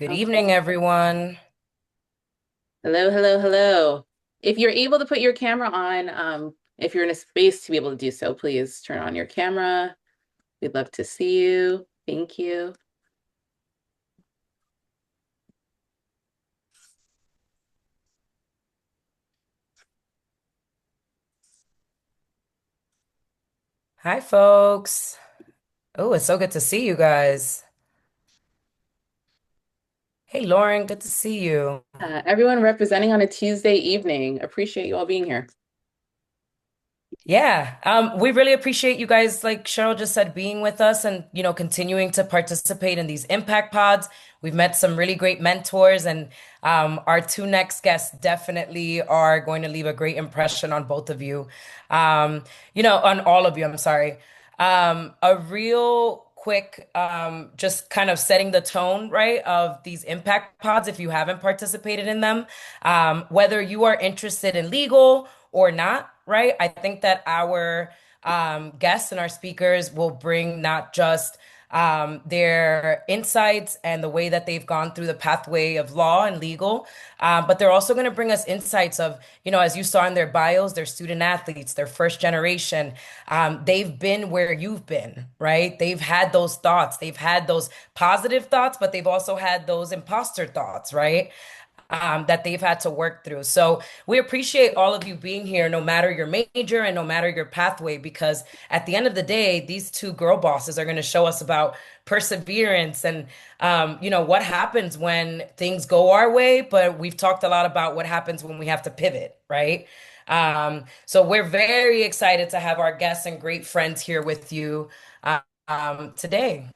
Good Okay. evening, everyone. Hello, hello, hello. If you're able to put your camera on, if you're in a space to be able to do so, please turn on your camera. We'd love to see you. Thank you. Hi, folks. Oh, it's so good to see you guys. Hey, Lauren, good to see you. Everyone representing on a Tuesday evening. Appreciate you all being here. Yeah, we really appreciate you guys, like Cheryl just said, being with us and, continuing to participate in these impact pods. We've met some really great mentors, and our two next guests definitely are going to leave a great impression on both of you. On all of you, I'm sorry. A real quick, just kind of setting the tone, right, of these impact pods if you haven't participated in them, whether you are interested in legal or not, right? I think that our guests and our speakers will bring not just their insights and the way that they've gone through the pathway of law and legal, but they're also going to bring us insights of, as you saw in their bios, they're student athletes, they're first generation. They've been where you've been, right? They've had those thoughts, they've had those positive thoughts, but they've also had those imposter thoughts, right? That they've had to work through. So we appreciate all of you being here, no matter your major and no matter your pathway, because at the end of the day, these two girl bosses are going to show us about perseverance and, what happens when things go our way. But we've talked a lot about what happens when we have to pivot, right? So we're very excited to have our guests and great friends here with you today.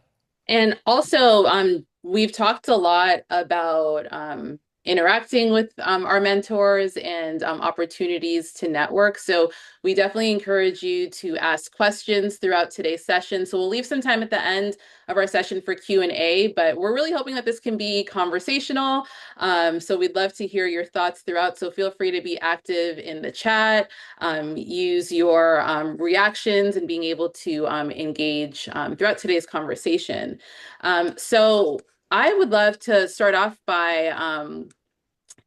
And also, we've talked a lot about interacting with our mentors and opportunities to network. So we definitely encourage you to ask questions throughout today's session. So we'll leave some time at the end of our session for Q&A, but we're really hoping that this can be conversational. So we'd love to hear your thoughts throughout. So feel free to be active in the chat, use your reactions and being able to engage throughout today's conversation. So I would love to start off by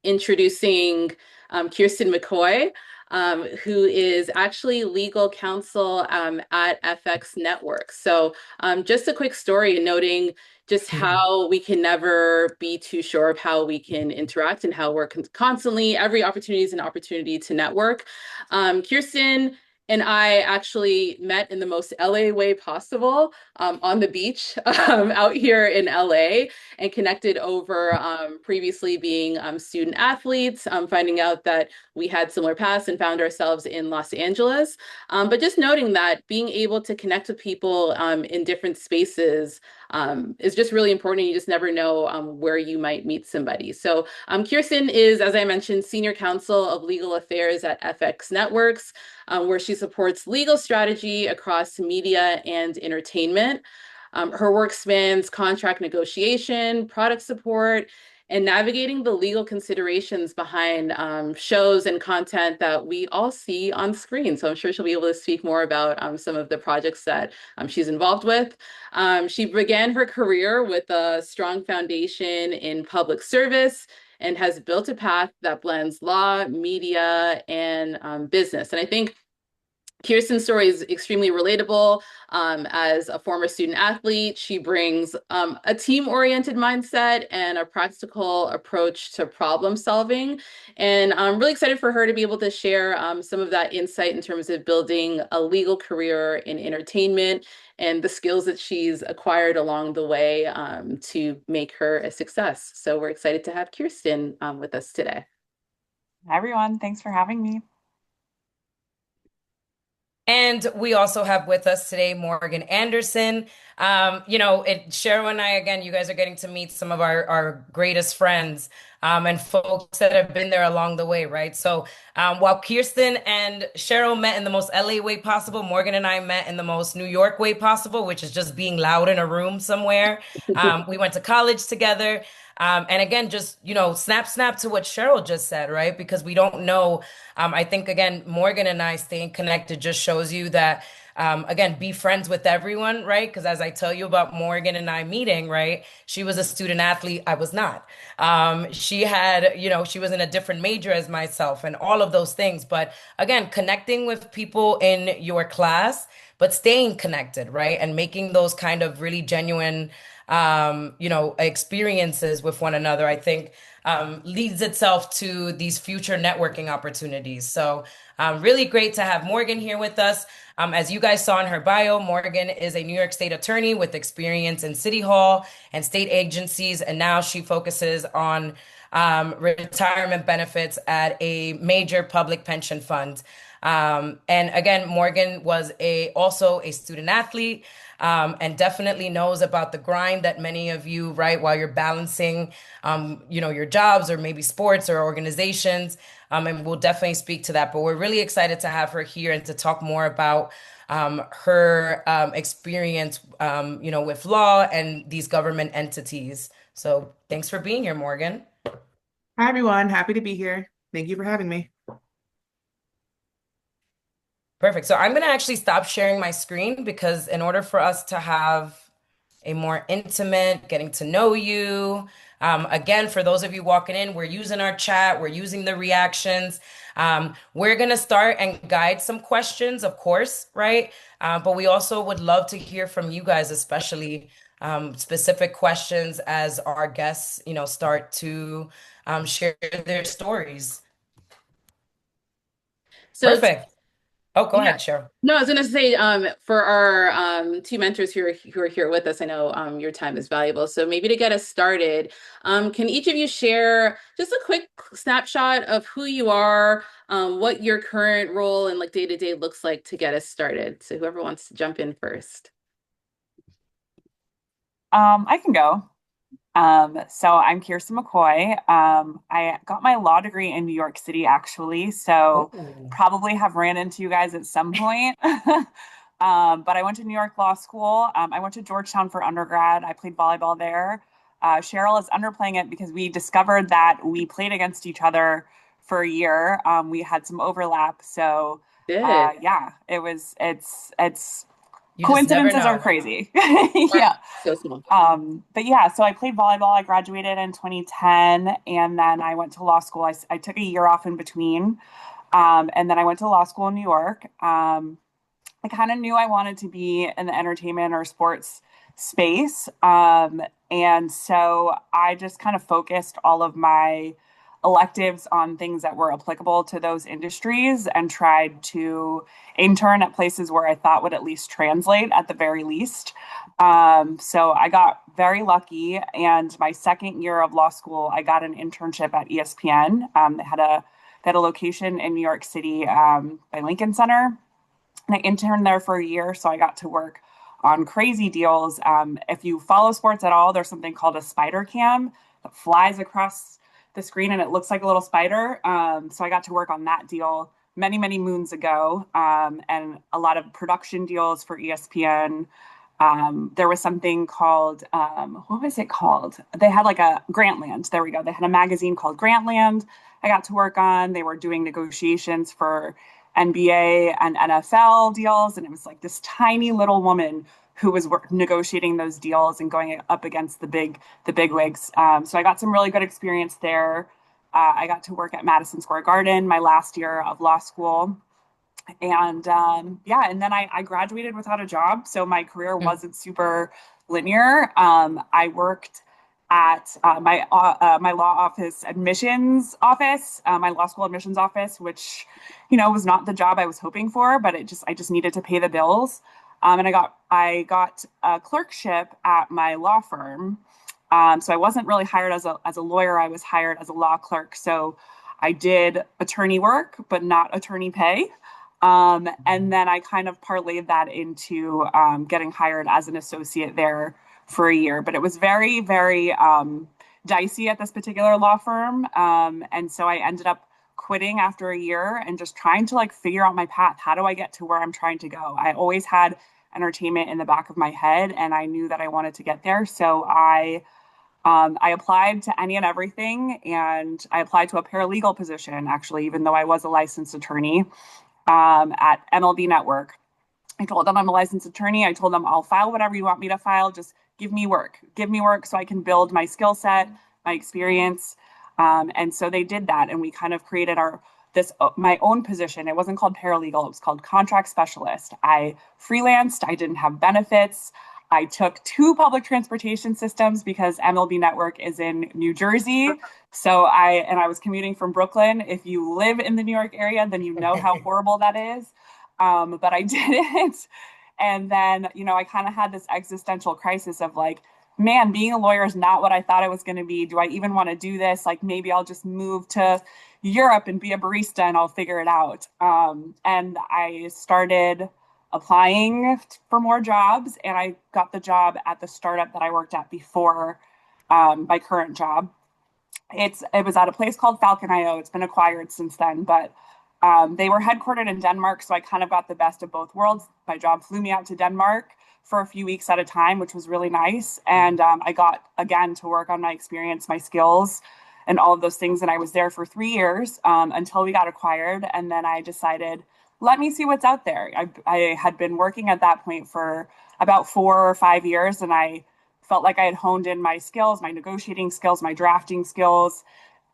introducing Kiersten McKoy, who is actually legal counsel at FX Network. So just a quick story noting just how we can never be too sure of how we can interact and how we're constantly, every opportunity is an opportunity to network. Kiersten and I actually met in the most LA way possible on the beach out here in LA and connected over previously being student athletes, finding out that we had similar paths and found ourselves in Los Angeles. But just noting that being able to connect with people in different spaces is just really important. You just never know where you might meet somebody. So Kiersten is, as I mentioned, Senior Counsel of Legal Affairs at FX Networks, where she supports legal strategy across media and entertainment. Her work spans contract negotiation, product support, and navigating the legal considerations behind shows and content that we all see on screen. So I'm sure she'll be able to speak more about some of the projects that she's involved with. She began her career with a strong foundation in public service and has built a path that blends law, media, and business. And I think Kiersten's story is extremely relatable. As a former student athlete, she brings a team-oriented mindset and a practical approach to problem solving. And I'm really excited for her to be able to share some of that insight in terms of building a legal career in entertainment and the skills that she's acquired along the way to make her a success. So we're excited to have Kiersten with us today. Hi, everyone. Thanks for having me. And we also have with us today Morgan Anderson. Cheryl and I, again, you guys are getting to meet some of our greatest friends and folks that have been there along the way, right? So while Kiersten and Cheryl met in the most LA way possible, Morgan and I met in the most New York way possible, which is just being loud in a room somewhere. We went to college together. And again, just, snap to what Cheryl just said, right? Because we don't know. I think, again, Morgan and I staying connected just shows you that again, be friends with everyone, right? Because as I tell you about Morgan and I meeting, right? She was a student athlete. I was not. She had, she was in a different major as myself and all of those things. But again, connecting with people in your class, but staying connected, right? And making those kind of really genuine, experiences with one another, I think leads itself to these future networking opportunities. So, really great to have Morgan here with us. As you guys saw in her bio, Morgan is a New York State attorney with experience in City Hall and state agencies, and now she focuses on retirement benefits at a major public pension fund. And again, Morgan was also a student athlete, and definitely knows about the grind that many of you, right, while you're balancing, your jobs or maybe sports or organizations. And we'll definitely speak to that. But we're really excited to have her here and to talk more about her experience, with law and these government entities. So thanks for being here, Morgan. Hi, everyone. Happy to be here. Thank you for having me. Perfect. So I'm going to actually stop sharing my screen because in order for us to have a more intimate getting to know you, again, for those of you walking in, we're using our chat, we're using the reactions. We're going to start and guide some questions, of course, right? But we also would love to hear from you guys, especially specific questions as our guests, start to share their stories. So Perfect. Oh, go yeah, ahead, Cheryl. no, I was gonna say, for our two mentors who are here with us, I know your time is valuable. So maybe to get us started, can each of you share just a quick snapshot of who you are, what your current role and like day to day looks like to get us started? So whoever wants to jump in first. I can go. So I'm Kiersten McKoy. I got my law degree in New York City, actually. So Oh. probably have ran into you guys at some point. But I went to New York Law School. I went to Georgetown for undergrad. I played volleyball there. Cheryl is underplaying it because we discovered that we played against each other for a year. We had some overlap. So Good. yeah, it's You just never coincidences are know. crazy. Right. Yeah. So small. But yeah, so I played volleyball. I graduated in 2010, and then I went to law school. I took a year off in between, and then I went to law school in New York. I kind of knew I wanted to be in the entertainment or sports space. And so I just kind of focused all of my electives on things that were applicable to those industries and tried to intern at places where I thought would at least translate at the very least. So I got very lucky. And my second year of law school, I got an internship at ESPN. They had a location in New York City by Lincoln Center. And I interned there for a year, so I got to work on crazy deals. If you follow sports at all, there's something called a spider cam that flies across the screen and it looks like a little spider. So I got to work on that deal many, many moons ago, and a lot of production deals for ESPN. There was something called, what was it called? They had like a Grantland. There we go. They had a magazine called Grantland I got to work on. They were doing negotiations for NBA and NFL deals. And it was like this tiny little woman who was negotiating those deals and going up against the big wigs. So I got some really good experience there. I got to work at Madison Square Garden my last year of law school. And yeah, and then I graduated without a job. So my career Mm. wasn't super linear. I worked at my law office admissions office, my law school admissions office, which, was not the job I was hoping for, but I just needed to pay the bills. And I got a clerkship at my law firm. So I wasn't really hired as a lawyer. I was hired as a law clerk. So I did attorney work, but not attorney pay. And then I kind of parlayed that into getting hired as an associate there for a year. But it was very, very dicey at this particular law firm. And so I ended up quitting after a year and just trying to like figure out my path. How do I get to where I'm trying to go? I always had entertainment in the back of my head and I knew that I wanted to get there. So I applied to any and everything, and I applied to a paralegal position, actually, even though I was a licensed attorney at MLB Network. I told them I'm a licensed attorney. I told them I'll file whatever you want me to file. Just give me work so I can build my skill set, my experience. And so they did that. And we kind of created my own position. It wasn't called paralegal. It was called contract specialist. I freelanced. I didn't have benefits. I took two public transportation systems because MLB Network is in New Jersey. So I was commuting from Brooklyn. If you live in the New York area, then you know how horrible that is. But I didn't. And then, I kind of had this existential crisis of like, man, being a lawyer is not what I thought it was going to be. Do I even want to do this? Like, maybe I'll just move to Europe and be a barista and I'll figure it out. And I started applying for more jobs, and I got the job at the startup that I worked at before my current job. It was at a place called Falcon.io. It's been acquired since then, but they were headquartered in Denmark, so I kind of got the best of both worlds. My job flew me out to Denmark for a few weeks at a time, which was really nice. And I got, again, to work on my experience, my skills, and all of those things. And I was there for 3 years until we got acquired. And then I decided, let me see what's out there. I had been working at that point for about 4 or 5 years, and I felt like I had honed in my skills, my negotiating skills, my drafting skills,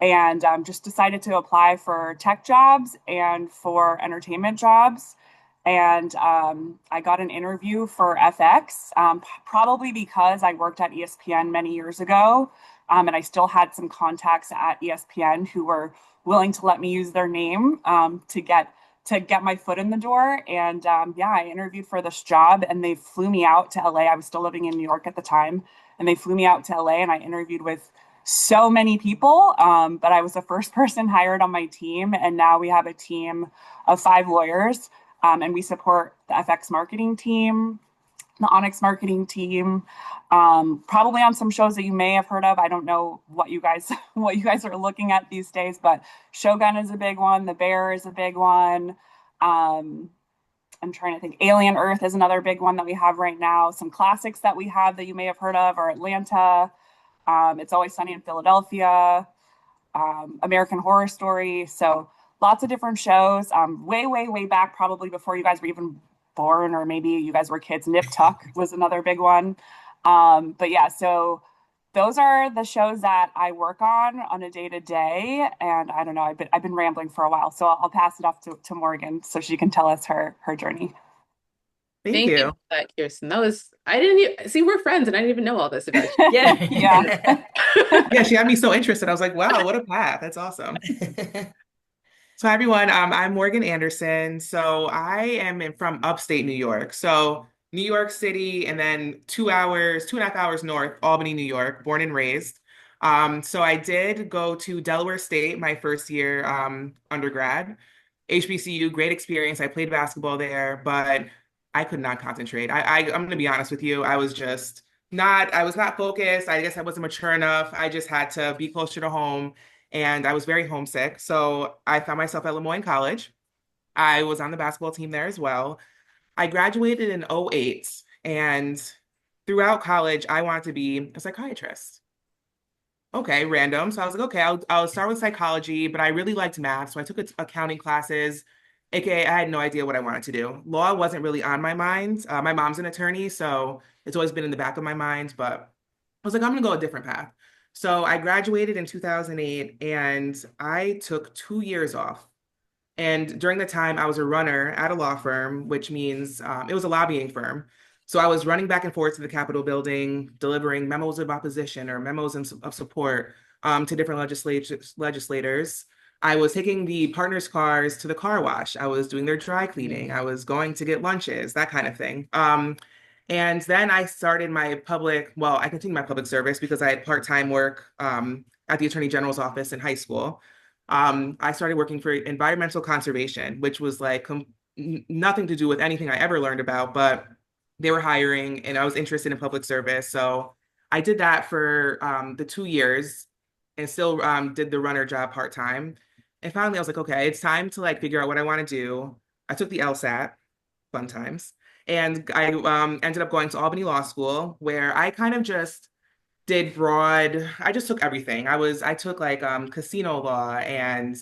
and just decided to apply for tech jobs and for entertainment jobs. And I got an interview for FX, probably because I worked at ESPN many years ago. And I still had some contacts at ESPN who were willing to let me use their name to get my foot in the door. And yeah, I interviewed for this job, and they flew me out to LA. I was still living in New York at the time, and they flew me out to LA, and I interviewed with so many people, but I was the first person hired on my team. And now we have a team of 5 lawyers, and we support the FX marketing team, the Onyx marketing team, probably on some shows that you may have heard of. I don't know what you guys are looking at these days, but Shogun is a big one. The Bear is a big one. I'm trying to think. Alien Earth is another big one that we have right now. Some classics that we have that you may have heard of are Atlanta, It's Always Sunny in Philadelphia, American Horror Story. So lots of different shows. Way, way, way back, probably before you guys were even born, or maybe you guys were kids. Nip Tuck was another big one. But yeah, so those are the shows that I work on a day to day. And I don't know, I've been rambling for a while, so I'll pass it off to Morgan so she can tell us her journey. Thank Thank you you. for that, Kiersten. I didn't even see, we're friends and I didn't even know all this about you. Yeah. Yeah. Yeah, she had me so interested. I was like, wow, what a path. That's awesome. So hi, everyone, I'm Morgan Anderson. So I am from upstate New York. So New York City, and then 2 hours, 2.5 hours north, Albany, New York, born and raised. So I did go to Delaware State my first year undergrad. HBCU, great experience. I played basketball there, but I could not concentrate. I'm gonna be honest with you. I was not focused. I guess I wasn't mature enough. I just had to be closer to home, and I was very homesick. So I found myself at Lemoyne College. I was on the basketball team there as well. I graduated in '08, and throughout college, I wanted to be a psychiatrist. Okay, random. So I was like, okay, I'll start with psychology, but I really liked math, so I took accounting classes. AKA, I had no idea what I wanted to do. Law wasn't really on my mind. My mom's an attorney, so it's always been in the back of my mind, but I was like, I'm gonna go a different path. So I graduated in 2008, and I took 2 years off. And during the time, I was a runner at a law firm, which means it was a lobbying firm. So I was running back and forth to the Capitol building, delivering memos of opposition or memos of support to different legislators. I was taking the partners' cars to the car wash. I was doing their dry cleaning. I was going to get lunches, that kind of thing. And then I continued my public service because I had part-time work at the Attorney General's office in high school. I started working for environmental conservation, which was like nothing to do with anything I ever learned about, but they were hiring and I was interested in public service. So I did that for the 2 years and still did the runner job part-time. And finally, I was like, okay, it's time to like figure out what I want to do. I took the LSAT, fun times, and I ended up going to Albany Law School, where I kind of just did broad. I just took everything. I took like casino law and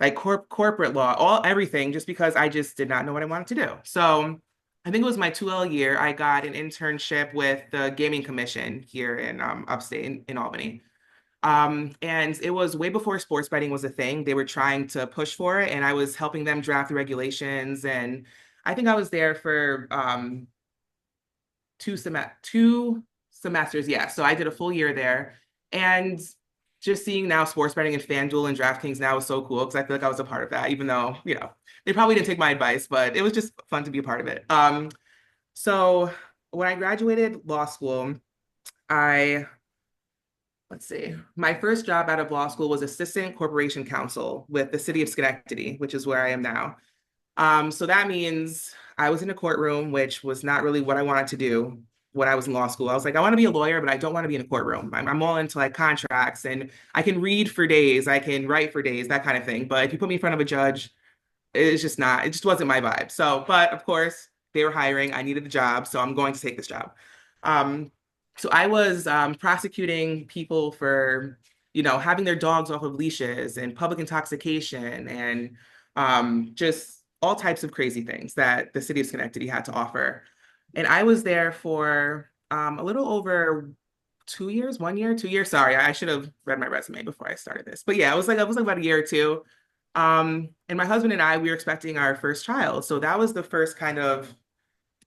like corporate law, everything, just because I just did not know what I wanted to do. So I think it was my 2L year, I got an internship with the Gaming Commission here in upstate in Albany. And it was way before sports betting was a thing. They were trying to push for it, and I was helping them draft the regulations. And I think I was there for two semesters. Yeah, so I did a full year there, and just seeing now sports betting and FanDuel and DraftKings now is so cool because I feel like I was a part of that, even though they probably didn't take my advice, but it was just fun to be a part of it. So when I graduated law school, I let's see. My first job out of law school was assistant corporation counsel with the city of Schenectady, which is where I am now. So that means I was in a courtroom, which was not really what I wanted to do when I was in law school. I was like, I want to be a lawyer, but I don't want to be in a courtroom. I'm all into like contracts and I can read for days, I can write for days, that kind of thing. But if you put me in front of a judge, it just wasn't my vibe. So, but of course, they were hiring. I needed the job, so I'm going to take this job. Um, so I was prosecuting people for, having their dogs off of leashes and public intoxication and just all types of crazy things that the city of Schenectady had to offer. And I was there for a little over 2 years, 1 year, 2 years. Sorry, I should have read my resume before I started this. But yeah, it was like about a year or two. And my husband and I, we were expecting our first child. So that was the first kind of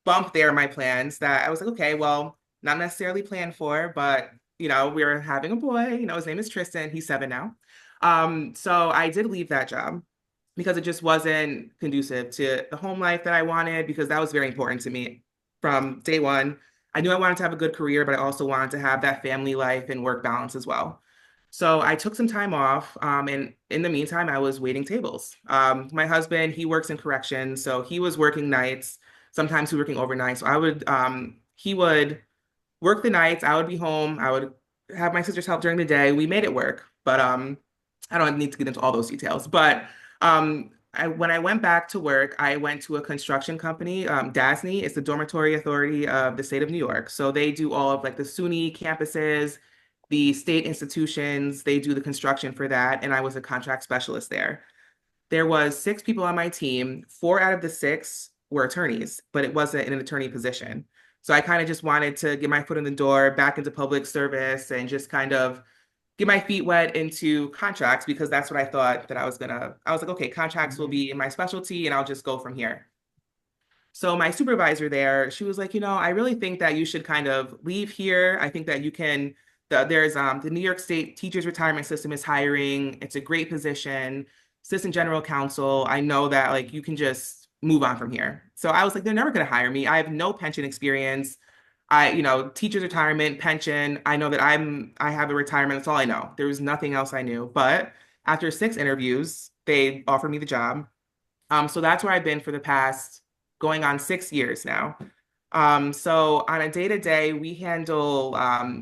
bump there in my plans that I was like, okay, well, not necessarily planned for, but we were having a boy, his name is Tristan, he's 7 now. So I did leave that job because it just wasn't conducive to the home life that I wanted, because that was very important to me from day one. I knew I wanted to have a good career, but I also wanted to have that family life and work balance as well. So I took some time off, and in the meantime, I was waiting tables. My husband, he works in corrections, so he was working nights. Sometimes he was working overnight. So he would work the nights. I would be home. I would have my sister's help during the day. We made it work, but I don't need to get into all those details. But when I went back to work, I went to a construction company, DASNY. It's the Dormitory Authority of the state of New York. So they do all of like the SUNY campuses, the state institutions. They do the construction for that, and I was a contract specialist there. There was 6 people on my team. 4 out of the 6 were attorneys, but it wasn't in an attorney position. So I kind of just wanted to get my foot in the door back into public service and just kind of get my feet wet into contracts, because that's what I thought that I was like, okay, contracts will be in my specialty and I'll just go from here. So my supervisor there, she was like, I really think that you should kind of leave here. I think that you can, there's the New York State Teachers Retirement System is hiring. It's a great position. Assistant General Counsel. I know that like you can just move on from here. So I was like, they're never going to hire me. I have no pension experience. Teachers retirement, pension. I know that I have a retirement. That's all I know. There was nothing else I knew. But after 6 interviews, they offered me the job. So that's where I've been for the past going on 6 years now. So on a day-to-day, we handle,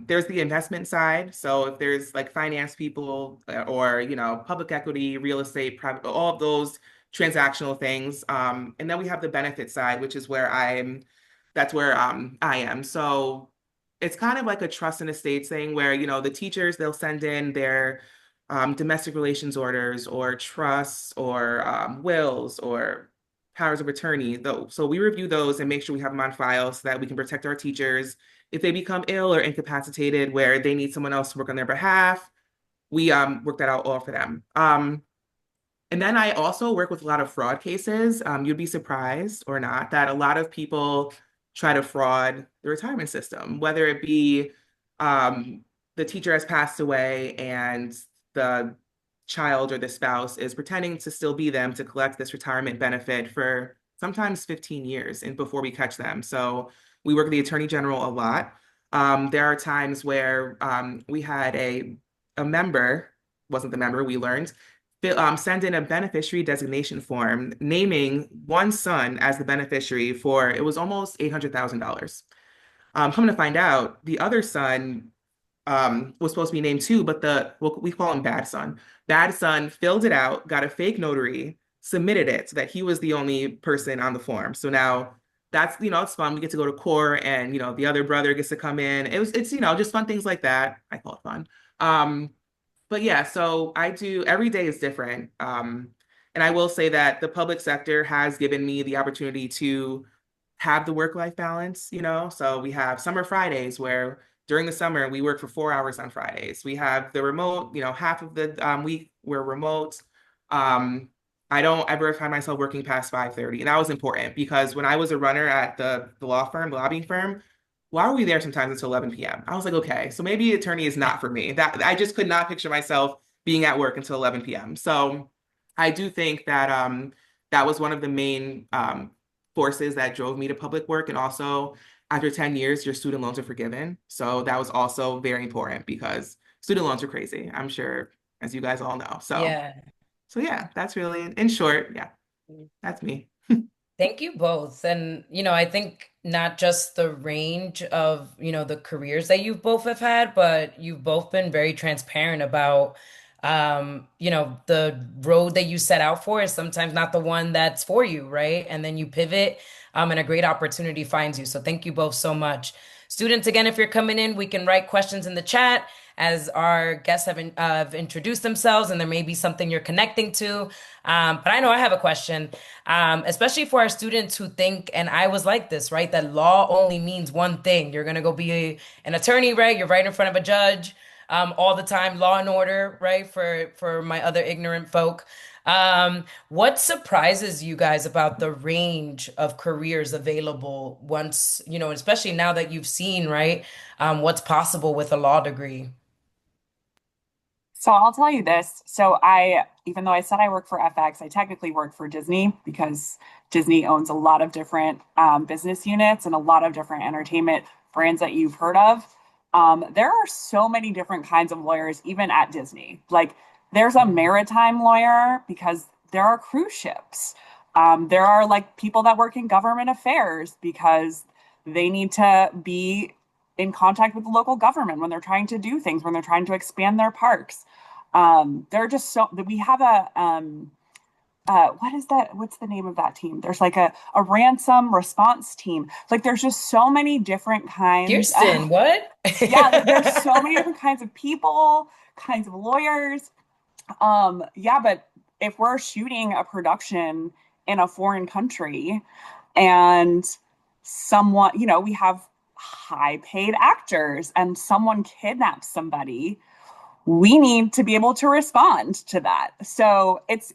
there's the investment side. So if there's like finance people or, public equity, real estate, private, all of those transactional things. And then we have the benefit side, which is that's where I am. So it's kind of like a trust and estates thing where, the teachers, they'll send in their domestic relations orders or trusts or wills or powers of attorney, though. So we review those and make sure we have them on file so that we can protect our teachers. If they become ill or incapacitated where they need someone else to work on their behalf, we work that out all for them. And then I also work with a lot of fraud cases. You'd be surprised or not that a lot of people try to fraud the retirement system, whether it be the teacher has passed away and the child or the spouse is pretending to still be them to collect this retirement benefit for sometimes 15 years and before we catch them. So we work with the Attorney General a lot. There are times where we had a member, wasn't the member, we learned, send in a beneficiary designation form naming one son as the beneficiary for, it was almost $800,000. Coming to find out, the other son was supposed to be named too, but we call him Bad Son. Bad Son filled it out, got a fake notary, submitted it so that he was the only person on the form. So now that's, it's fun. We get to go to court and, the other brother gets to come in. It's just fun things like that. I call it fun. But yeah, so every day is different. And I will say that the public sector has given me the opportunity to have the work-life balance, you know? So we have summer Fridays where during the summer we work for 4 hours on Fridays. We have the remote, you know, half of the week we're remote. Um, I don't ever find myself working past 5:30. And that was important because when I was a runner at the law firm, the lobbying firm, why were we there sometimes until 11 p.m.? I was like, okay, so maybe attorney is not for me. That I just could not picture myself being at work until 11 p.m. So I do think that that was one of the main forces that drove me to public work. And also, after 10 years, your student loans are forgiven. So that was also very important because student loans are crazy, I'm sure, as you guys all know. Yeah. So yeah, that's really in short, yeah, that's me. Thank you both. And, I think not just the range of, the careers that you both have had, but you've both been very transparent about, the road that you set out for is sometimes not the one that's for you, right? And then you pivot, and a great opportunity finds you. So thank you both so much. Students, again, if you're coming in, we can write questions in the chat as our guests have introduced themselves, and there may be something you're connecting to. But I know I have a question, especially for our students who think, and I was like this, right, that law only means one thing. You're going to go be an attorney, right? You're right in front of a judge all the time, law and order, right, for my other ignorant folk. What surprises you guys about the range of careers available once, especially now that you've seen, right, what's possible with a law degree? So I'll tell you this. Even though I said I work for FX, I technically work for Disney because Disney owns a lot of different business units and a lot of different entertainment brands that you've heard of. There are so many different kinds of lawyers, even at Disney. Like, there's a maritime lawyer because there are cruise ships. There are like people that work in government affairs because they need to be in contact with the local government when they're trying to do things, when they're trying to expand their parks. There are just so we have what is that? What's the name of that team? There's like a ransom response team. Like, there's just so many different kinds Kiersten, of, what? yeah, like there's so many different kinds of people, kinds of lawyers. Yeah, but if we're shooting a production in a foreign country and someone, we have high paid actors and someone kidnaps somebody, we need to be able to respond to that. So it's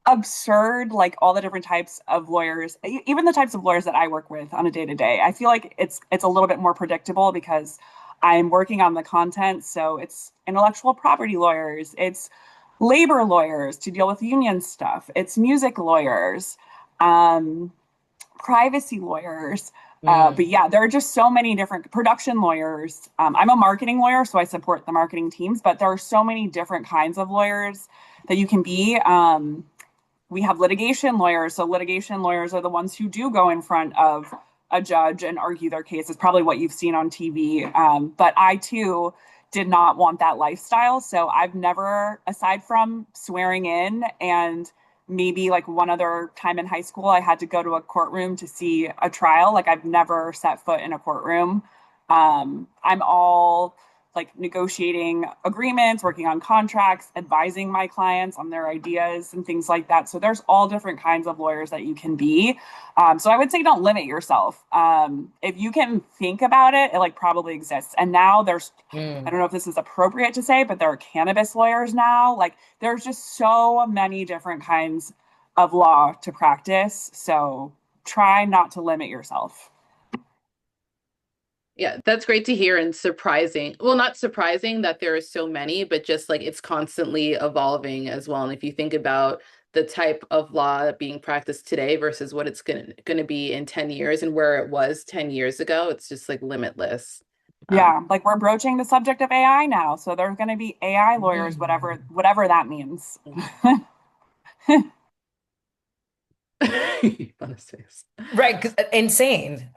absurd, like all the different types of lawyers, even the types of lawyers that I work with on a day to day. I feel like it's a little bit more predictable because I'm working on the content. So it's intellectual property lawyers, it's labor lawyers to deal with union stuff, it's music lawyers, privacy lawyers. But yeah, there are just so many different production lawyers. I'm a marketing lawyer, so I support the marketing teams, but there are so many different kinds of lawyers that you can be. We have litigation lawyers. So litigation lawyers are the ones who do go in front of a judge and argue their case. It's probably what you've seen on TV. But I too did not want that lifestyle. So I've never, aside from swearing in and maybe like one other time in high school, I had to go to a courtroom to see a trial. Like, I've never set foot in a courtroom. I'm all like negotiating agreements, working on contracts, advising my clients on their ideas and things like that. So there's all different kinds of lawyers that you can be. So I would say don't limit yourself. If you can think about it, it like probably exists. And now I don't know if this is appropriate to say, but there are cannabis lawyers now. Like, there's just so many different kinds of law to practice. So try not to limit yourself. Yeah, that's great to hear and surprising. Well, not surprising that there are so many, but just like it's constantly evolving as well. And if you think about the type of law being practiced today versus what it's going to be in 10 years and where it was 10 years ago, it's just like limitless. Yeah, like we're broaching the subject of AI now. So there's going to be AI lawyers, whatever that means. Right, 'cause insane.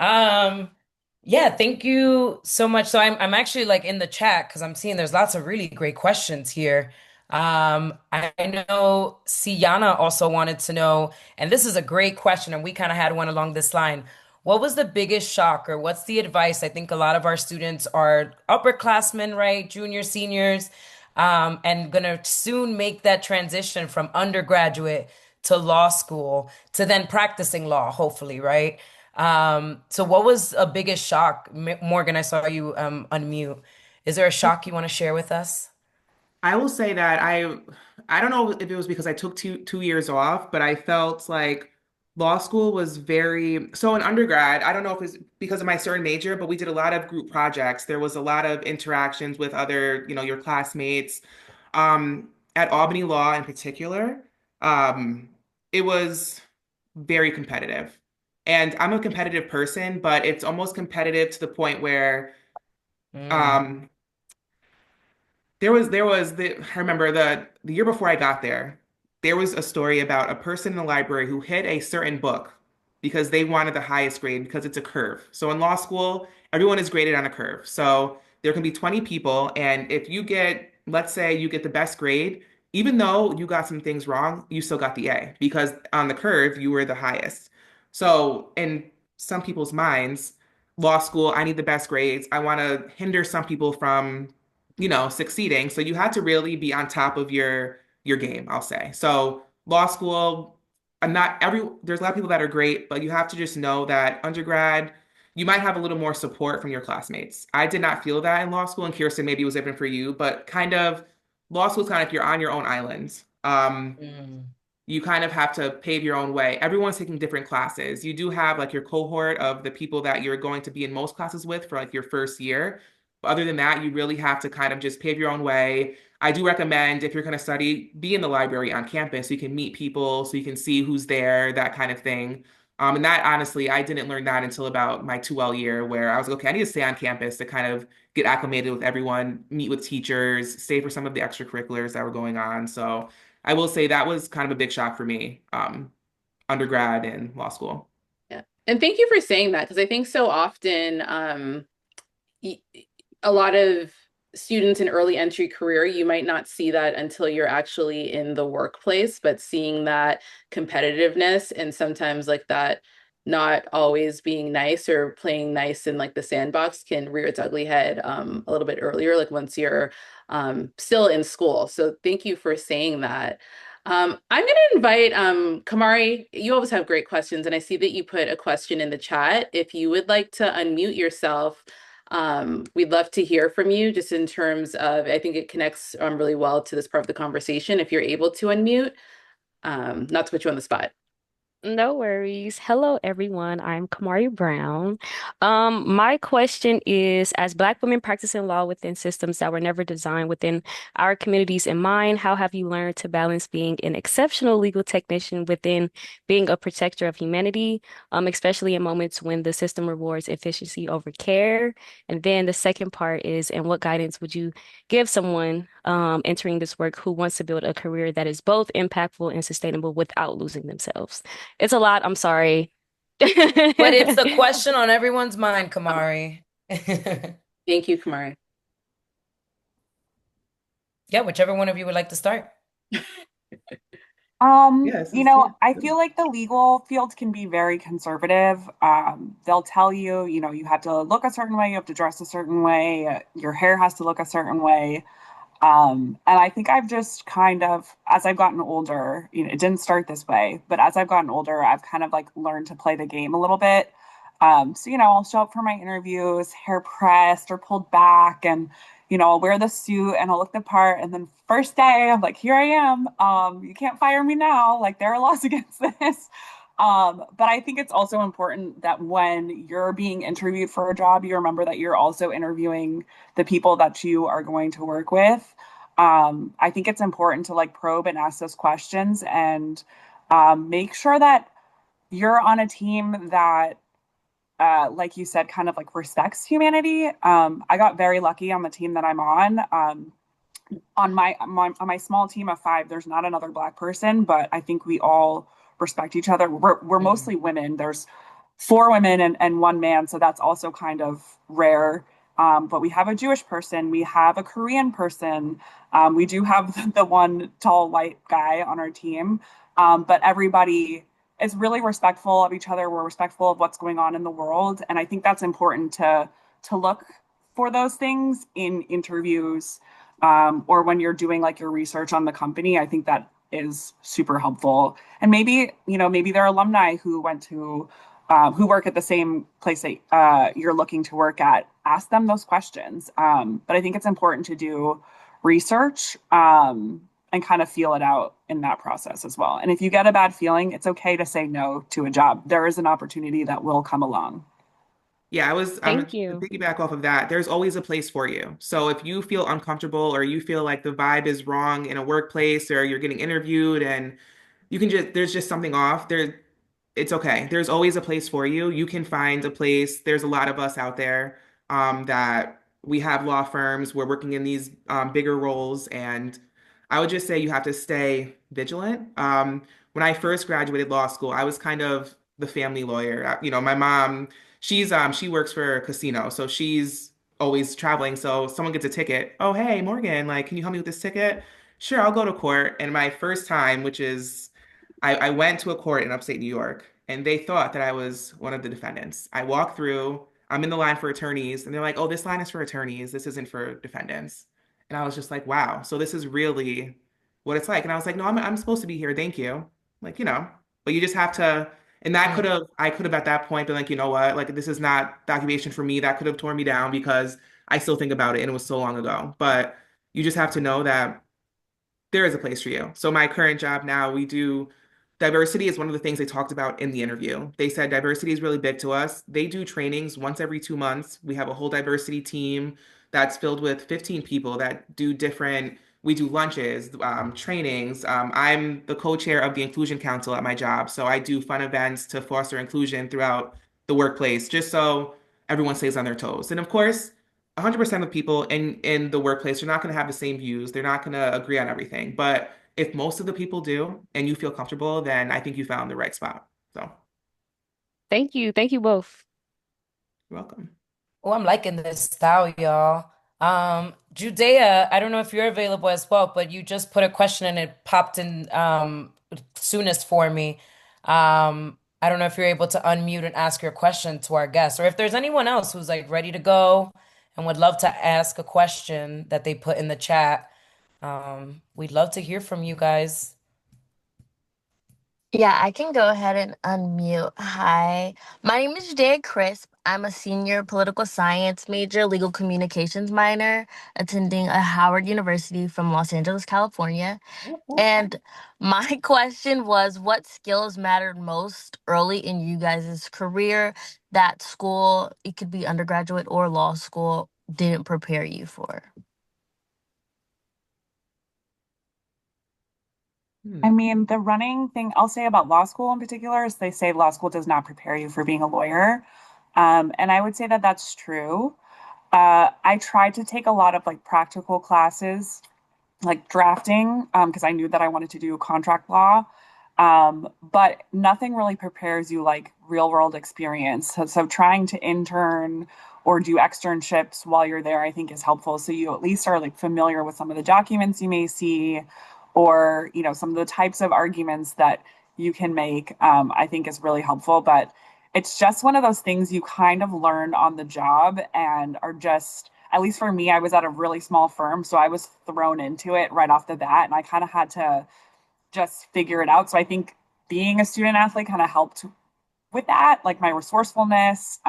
Yeah, thank you so much. So I'm actually like in the chat because I'm seeing there's lots of really great questions here. I know Siana also wanted to know, and this is a great question, and we kind of had one along this line. What was the biggest shock, or what's the advice? I think a lot of our students are upperclassmen, right? Juniors, seniors, and gonna soon make that transition from undergraduate to law school to then practicing law, hopefully, right? So what was a biggest shock? Morgan, I saw you unmute. Is there a shock you want to share with us? I will say that I don't know if it was because I took two years off, but I felt like law school was very so in undergrad. I don't know if it's because of my certain major, but we did a lot of group projects. There was a lot of interactions with other, your classmates. At Albany Law in particular, um, it was very competitive. And I'm a competitive person, but it's almost competitive to the point where Mm. um I remember the year before I got there, there was a story about a person in the library who hid a certain book because they wanted the highest grade because it's a curve. So in law school, everyone is graded on a curve. So there can be 20 people, and if you get, let's say you get the best grade, even though you got some things wrong, you still got the A because on the curve you were the highest. So in some people's minds, law school, I need the best grades. I want to hinder some people from succeeding. So you had to really be on top of your game, I'll say. So law school, I'm not every there's a lot of people that are great, but you have to just know that undergrad, you might have a little more support from your classmates. I did not feel that in law school, and Kirsten, maybe it was different for you, but kind of law school is kind of if you're on your own island. Mm. You kind of have to pave your own way. Everyone's taking different classes. You do have like your cohort of the people that you're going to be in most classes with for like your first year. But other than that, you really have to kind of just pave your own way. I do recommend if you're going to study, be in the library on campus so you can meet people, so you can see who's there, that kind of thing. And that honestly, I didn't learn that until about my 2L year, where I was like, okay, I need to stay on campus to kind of get acclimated with everyone, meet with teachers, stay for some of the extracurriculars that were going on. So I will say that was kind of a big shock for me, undergrad and law school. Yeah. And thank you for saying that because I think so often y- a lot of students in early entry career, you might not see that until you're actually in the workplace, but seeing that competitiveness and sometimes like that not always being nice or playing nice in like the sandbox can rear its ugly head a little bit earlier, like once you're still in school. So thank you for saying that. I'm going to invite Kamari. You always have great questions, and I see that you put a question in the chat. If you would like to unmute yourself, we'd love to hear from you just in terms of, I think it connects really well to this part of the conversation if you're able to unmute, not to put you on the spot. No worries. Hello, everyone. I'm Kamari Brown. My question is, as Black women practicing law within systems that were never designed within our communities in mind, how have you learned to balance being an exceptional legal technician within being a protector of humanity, especially in moments when the system rewards efficiency over care? And then the second part is, and what guidance would you give someone entering this work who wants to build a career that is both impactful and sustainable without losing themselves? It's a lot. I'm sorry. But it's the question on everyone's mind, Kamari. Thank you, Kamari. Yeah, whichever one of you would like to start. Yes, yeah. I feel like the legal field can be very conservative. They'll tell you, you have to look a certain way, you have to dress a certain way, your hair has to look a certain way. And I think I've just kind of, as I've gotten older, it didn't start this way, but as I've gotten older, I've kind of like learned to play the game a little bit. So, I'll show up for my interviews, hair pressed or pulled back, and, I'll wear the suit and I'll look the part. And then first day, I'm like, here I am. You can't fire me now. Like there are laws against this. But I think it's also important that when you're being interviewed for a job, you remember that you're also interviewing the people that you are going to work with. I think it's important to like probe and ask those questions and make sure that you're on a team that, like you said, kind of like respects humanity. I got very lucky on the team that I'm on. On my small team of 5, there's not another Black person, but I think we all respect each other. We're Mm. mostly women. There's 4 women and 1 man, so that's also kind of rare. But we have a Jewish person, we have a Korean person, we do have the one tall white guy on our team, but everybody is really respectful of each other. We're respectful of what's going on in the world, and I think that's important to look for those things in interviews, or when you're doing like your research on the company. I think that is super helpful. And maybe, maybe they're alumni who went to who work at the same place that you're looking to work at, ask them those questions. But I think it's important to do research and kind of feel it out in that process as well. And if you get a bad feeling, it's okay to say no to a job. There is an opportunity that will come along. Yeah, Thank to you. piggyback off of that, there's always a place for you. So if you feel uncomfortable or you feel like the vibe is wrong in a workplace or you're getting interviewed and there's just something off, it's okay. There's always a place for you. You can find a place. There's a lot of us out there that we have law firms. We're working in these bigger roles. And I would just say you have to stay vigilant. When I first graduated law school, I was kind of the family lawyer. My mom, she works for a casino, so she's always traveling. So someone gets a ticket. Oh, hey, Morgan, like, can you help me with this ticket? Sure, I'll go to court. And my first time, which is I went to a court in upstate New York and they thought that I was one of the defendants. I walk through, I'm in the line for attorneys, and they're like, oh, this line is for attorneys. This isn't for defendants. And I was just like, wow, so this is really what it's like. And I was like, no, I'm supposed to be here. Thank you. Like, but you just have to, and I could have at that point been like, you know what, like, this is not the occupation for me. That could have torn me down because I still think about it and it was so long ago. But you just have to know that there is a place for you. So my current job now, we do diversity is one of the things they talked about in the interview. They said diversity is really big to us. They do trainings once every 2 months. We have a whole diversity team that's filled with 15 people that do different, we do lunches, trainings. I'm the co-chair of the Inclusion Council at my job. So I do fun events to foster inclusion throughout the workplace, just so everyone stays on their toes. And of course, 100% of people in the workplace are not going to have the same views. They're not going to agree on everything. But if most of the people do and you feel comfortable, then I think you found the right spot. So Thank you. Thank you both. you're welcome. Oh, I'm liking this style, y'all. Judea, I don't know if you're available as well, but you just put a question and it popped in soonest for me. I don't know if you're able to unmute and ask your question to our guests, or if there's anyone else who's like ready to go and would love to ask a question that they put in the chat. We'd love to hear from you guys. Yeah, I can go ahead and unmute. Hi, my name is Jade Crisp. I'm a senior political science major, legal communications minor, attending a Howard University from Los Angeles, California. And my question was, what skills mattered most early in you guys' career that school, it could be undergraduate or law school, didn't prepare you for? I mean, the running thing I'll say about law school in particular is they say law school does not prepare you for being a lawyer. And I would say that that's true. I tried to take a lot of like practical classes, like drafting, because I knew that I wanted to do contract law. But nothing really prepares you like real world experience. So trying to intern or do externships while you're there, I think is helpful. So you at least are like familiar with some of the documents you may see, or some of the types of arguments that you can make. I think is really helpful. But it's just one of those things you kind of learn on the job and are just, at least for me, I was at a really small firm, so I was thrown into it right off the bat, and I kind of had to just figure it out. So I think being a student athlete kind of helped with that, like my resourcefulness,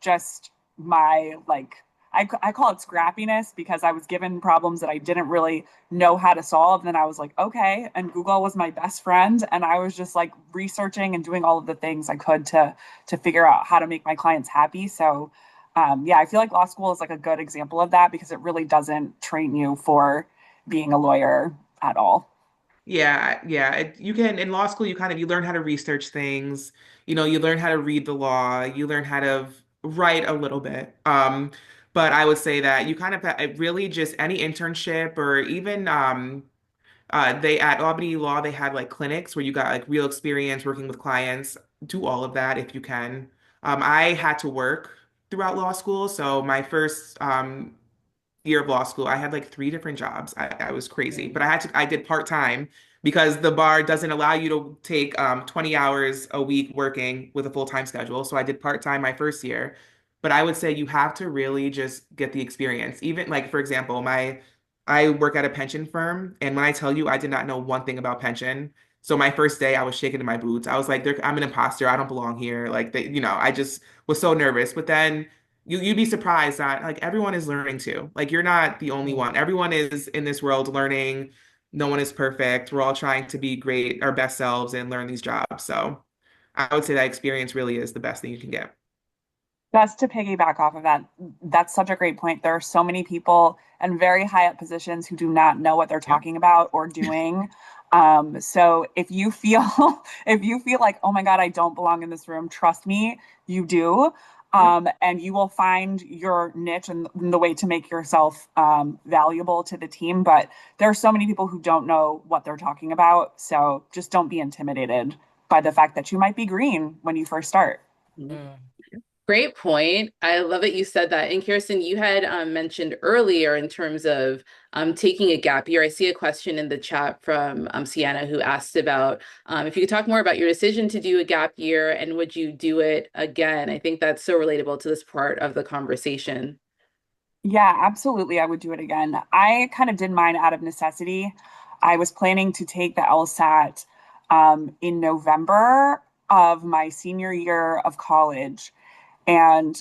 just my like I call it scrappiness because I was given problems that I didn't really know how to solve. And then I was like, okay. And Google was my best friend. And I was just like researching and doing all of the things I could to figure out how to make my clients happy. So yeah, I feel like law school is like a good example of that because it really doesn't train you for being a lawyer at all. Yeah, yeah. You can in law school, you learn how to research things. You learn how to read the law. You learn how to write a little bit. But I would say that you kind of really just any internship or even they at Albany Law they had like clinics where you got like real experience working with clients. Do all of that if you can. I had to work throughout law school, so my first year of law school, I had like three different jobs. I was crazy, but I did part-time because the bar doesn't allow you to take 20 hours a week working with a full-time schedule. So I did part-time my first year. But I would say you have to really just get the experience. Even like, for example, I work at a pension firm, and when I tell you I did not know one thing about pension, So my first day, I was shaking in my boots. I was like, I'm an imposter. I don't belong here. Like, I just was so nervous. But then you'd be surprised that like everyone is learning too. Like you're not the only one. Everyone is in this world learning. No one is perfect. We're all trying to be great, our best selves and learn these jobs. So I would say that experience really is the best thing you can get. Just to piggyback off of that, that's such a great point. There are so many people in very high up positions who do not know what they're Yeah. talking about or doing. So if you feel if you feel like, oh my God, I don't belong in this room, trust me, you do. Yep. And you will find your niche and the way to make yourself valuable to the team. But there are so many people who don't know what they're talking about. So just don't be intimidated by the fact that you might be green when you first start. Mhm. Great point. I love that you said that. And Kiersten, you had mentioned earlier in terms of taking a gap year. I see a question in the chat from Sienna who asked about if you could talk more about your decision to do a gap year and would you do it again? I think that's so relatable to this part of the conversation. Yeah, absolutely. I would do it again. I kind of did mine out of necessity. I was planning to take the LSAT in November of my senior year of college. And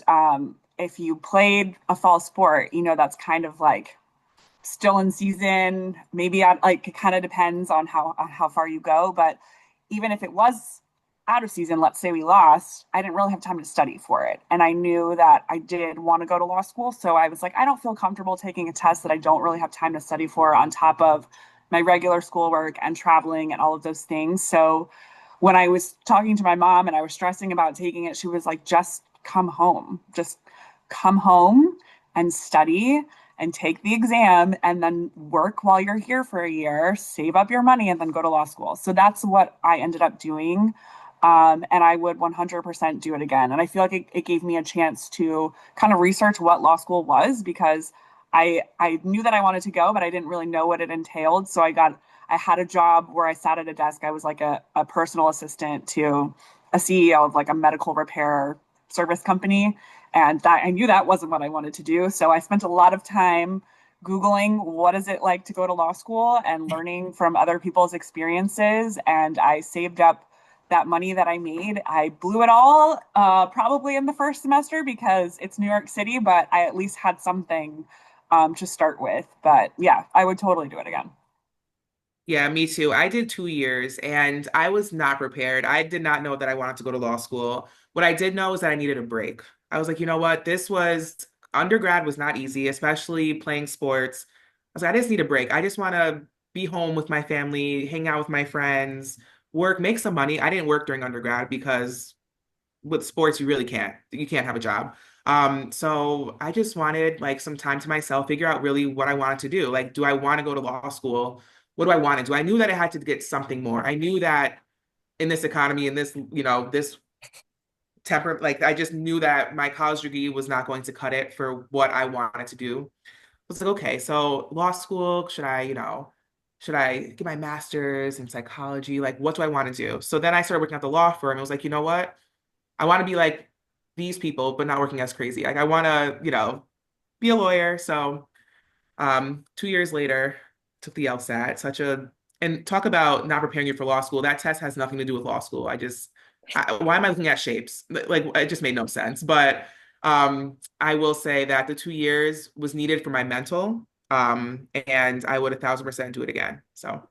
if you played a fall sport, that's kind of like still in season. Maybe like it kind of depends on how far you go. But even if it was out of season, let's say we lost, I didn't really have time to study for it. And I knew that I did want to go to law school. So I was like, I don't feel comfortable taking a test that I don't really have time to study for on top of my regular schoolwork and traveling and all of those things. So when I was talking to my mom and I was stressing about taking it, she was like, just come home and study and take the exam and then work while you're here for a year, save up your money, and then go to law school. So that's what I ended up doing. And I would 100% do it again. And I feel like it gave me a chance to kind of research what law school was because I knew that I wanted to go, but I didn't really know what it entailed. So I had a job where I sat at a desk. I was like a personal assistant to a CEO of like a medical repair service company. And that I knew that wasn't what I wanted to do. So I spent a lot of time Googling what is it like to go to law school and learning from other people's experiences. And I saved up that money that I made. I blew it all probably in the first semester because it's New York City, but I at least had something to start with. But yeah, I would totally do it again. Yeah, me too. I did 2 years and I was not prepared. I did not know that I wanted to go to law school. What I did know is that I needed a break. I was like, you know what? Undergrad was not easy, especially playing sports. I was like, I just need a break. I just want to be home with my family, hang out with my friends, work, make some money. I didn't work during undergrad because with sports, you really can't. You can't have a job. So I just wanted like some time to myself, figure out really what I wanted to do. Like, do I want to go to law school? What do I want to do? I knew that I had to get something more. I knew that in this economy, in this, this temper, like I just knew that my college degree was not going to cut it for what I wanted to do. I was like, okay, so law school, should I get my master's in psychology? Like, what do I want to do? So then I started working at the law firm. I was like, you know what? I want to be like these people, but not working as crazy. Like I want to, be a lawyer. So 2 years later, took the LSAT. And talk about not preparing you for law school. That test has nothing to do with law school. Why am I looking at shapes? Like it just made no sense. But I will say that the 2 years was needed for my mental. And I would 1,000% do it again. So.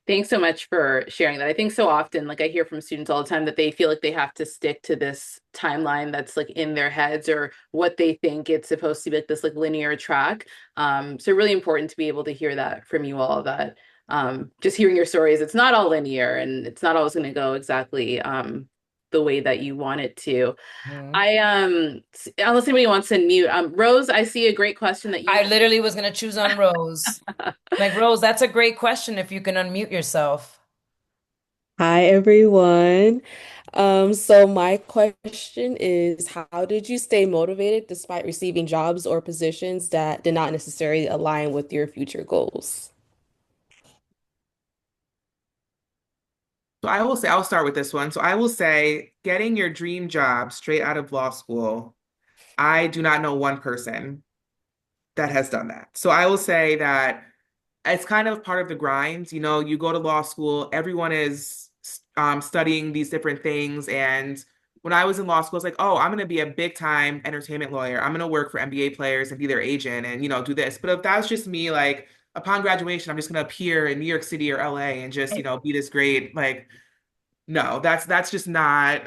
Thanks so much for sharing that. I think so often, like I hear from students all the time that they feel like they have to stick to this timeline that's like in their heads or what they think it's supposed to be like this like linear track. So really important to be able to hear that from you all that just hearing your stories, it's not all linear and it's not always going to go exactly the way that you want it to. Mhm. Unless anybody wants to mute, Rose, I see a great question that you I literally was gonna choose on Rose. Like, Rose, that's a great question if you can unmute yourself. Hi everyone. So my question is, how did you stay motivated despite receiving jobs or positions that did not necessarily align with your future goals? So I'll start with this one. So I will say, getting your dream job straight out of law school, I do not know one person that has done that. So I will say that it's kind of part of the grind. You know, you go to law school, everyone is studying these different things. And when I was in law school, it's like, oh, I'm going to be a big time entertainment lawyer. I'm going to work for NBA players and be their agent and, you know, do this. But if that was just me, like upon graduation, I'm just going to appear in New York City or LA and just, you know, be this great, like, no, that's just not,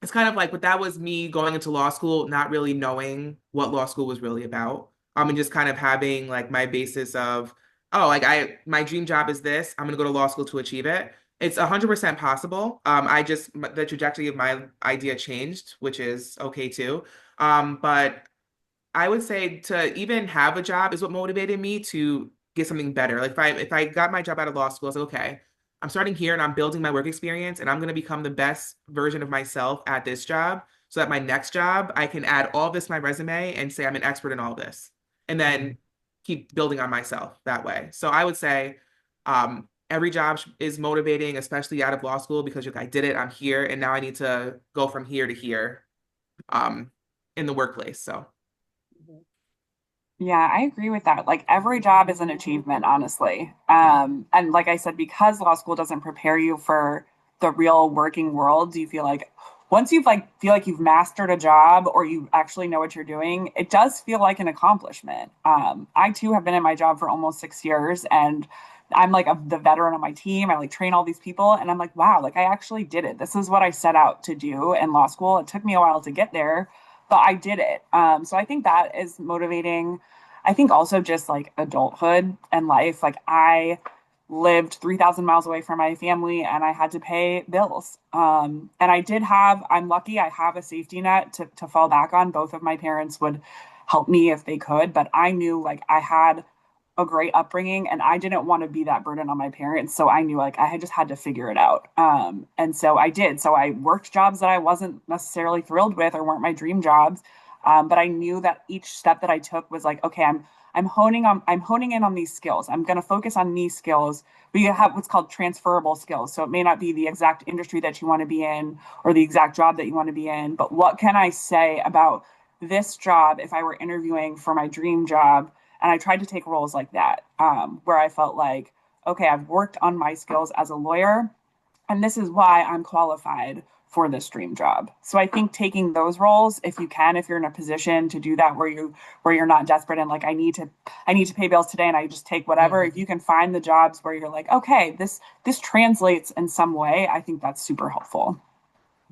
it's kind of like, but that was me going into law school, not really knowing what law school was really about. And just kind of having like my basis of, oh, like my dream job is this. I'm gonna go to law school to achieve it. It's 100% possible. The trajectory of my idea changed, which is okay too. But I would say to even have a job is what motivated me to get something better. Like if I got my job out of law school, I was like, okay, I'm starting here and I'm building my work experience and I'm going to become the best version of myself at this job so that my next job I can add all this to my resume and say I'm an expert in all this and then keep building on myself that way. So I would say every job is motivating, especially out of law school because I did it, I'm here, and now I need to go from here to here um, in the workplace. So. Yeah, I agree with that. Like every job is an achievement, honestly. And like I said, because law school doesn't prepare you for the real working world, do you feel like once you've like feel like you've mastered a job or you actually know what you're doing, it does feel like an accomplishment. I too have been in my job for almost 6 years, and I'm like the veteran on my team. I like train all these people, and I'm like, wow, like I actually did it. This is what I set out to do in law school. It took me a while to get there, but I did it. So I think that is motivating. I think also just like adulthood and life. Like I lived 3,000 miles away from my family and I had to pay bills. And I'm lucky I have a safety net to fall back on. Both of my parents would help me if they could, but I knew like I had a great upbringing and I didn't want to be that burden on my parents. So I knew like I had just had to figure it out. And so I did. So I worked jobs that I wasn't necessarily thrilled with or weren't my dream jobs. But I knew that each step that I took was like, okay, I'm honing in on these skills. I'm going to focus on these skills. We have what's called transferable skills. So it may not be the exact industry that you want to be in or the exact job that you want to be in, but what can I say about this job if I were interviewing for my dream job? And I tried to take roles like that, where I felt like, okay, I've worked on my skills as a lawyer, and this is why I'm qualified for this dream job. So I think taking those roles, if you can, if you're in a position to do that where you're not desperate and like I need to pay bills today and I just take whatever, if you can find the jobs where you're like, okay, this translates in some way, I think that's super helpful.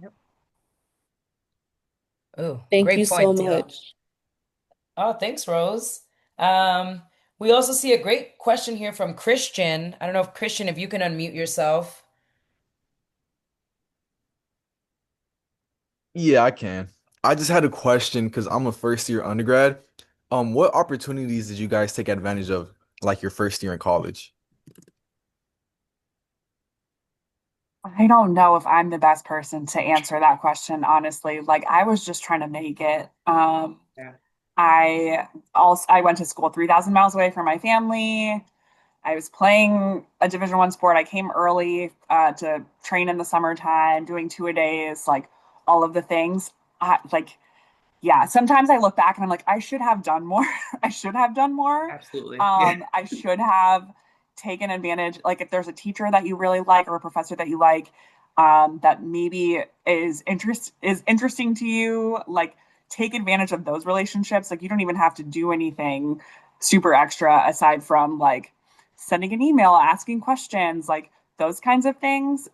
Yep. Oh, Thank you great so point, Teal. much. Oh, thanks, Rose. Um, we also see a great question here from Christian. I don't know if Christian, if you can unmute yourself. Yeah, I can. I just had a question because I'm a first year undergrad. What opportunities did you guys take advantage of, like your first year in college? I don't know if I'm the best person to answer that question, honestly. Like I was just trying to make it. Yeah. I went to school 3,000 miles away from my family. I was playing a Division 1 sport. I came early to train in the summertime, doing two-a-days, like all of the things. Like, yeah, sometimes I look back and I'm like, I should have done more. I should have done more. Absolutely. Yeah. I should have taken advantage. Like, if there's a teacher that you really like or a professor that you like, that maybe is interesting to you, like take advantage of those relationships. Like, you don't even have to do anything super extra aside from like sending an email, asking questions, like those kinds of things.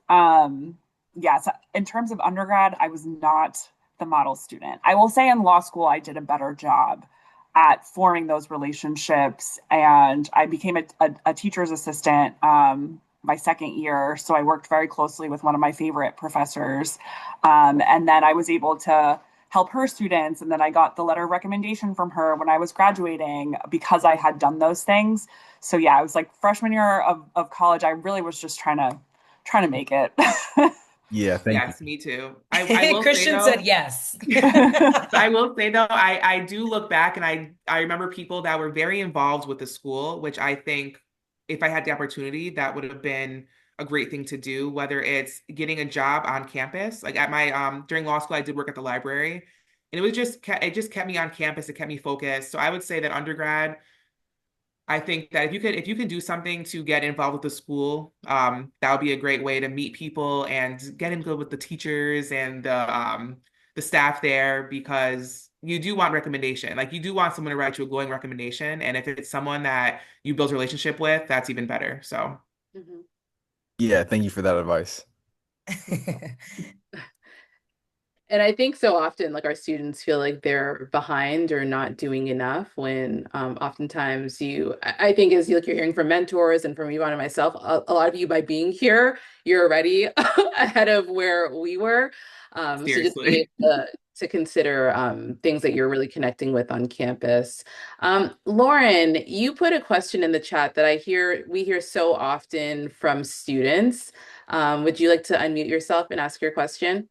Yeah, so in terms of undergrad, I was not the model student. I will say in law school, I did a better job at forming those relationships, and I became a teacher's assistant my second year. So I worked very closely with one of my favorite professors. And then I was able to help her students. And then I got the letter of recommendation from her when I was graduating because I had done those things. So yeah, I was like freshman year of college. I really was just trying to make it. Yeah, thank you. Yes, me too. I will say Christian said though, yes. I will say though, I do look back and I remember people that were very involved with the school, which I think if I had the opportunity, that would have been a great thing to do, whether it's getting a job on campus. Like at my during law school, I did work at the library, and it just kept me on campus, it kept me focused. So I would say that undergrad I think that if you could do something to get involved with the school, that would be a great way to meet people and get in good with the teachers and the staff there because you do want recommendation. Like you do want someone to write you a glowing recommendation. And if it's someone that you build a relationship with, that's even better. So Mhm. Yeah, thank you for that advice. And I think so often, like our students feel like they're behind or not doing enough when oftentimes I think as you're hearing from mentors and from Yvonne and myself, a lot of you by being here, you're already ahead of where we were. So just being seriously. able to consider things that you're really connecting with on campus. Lauren, you put a question in the chat that we hear so often from students. Would you like to unmute yourself and ask your question?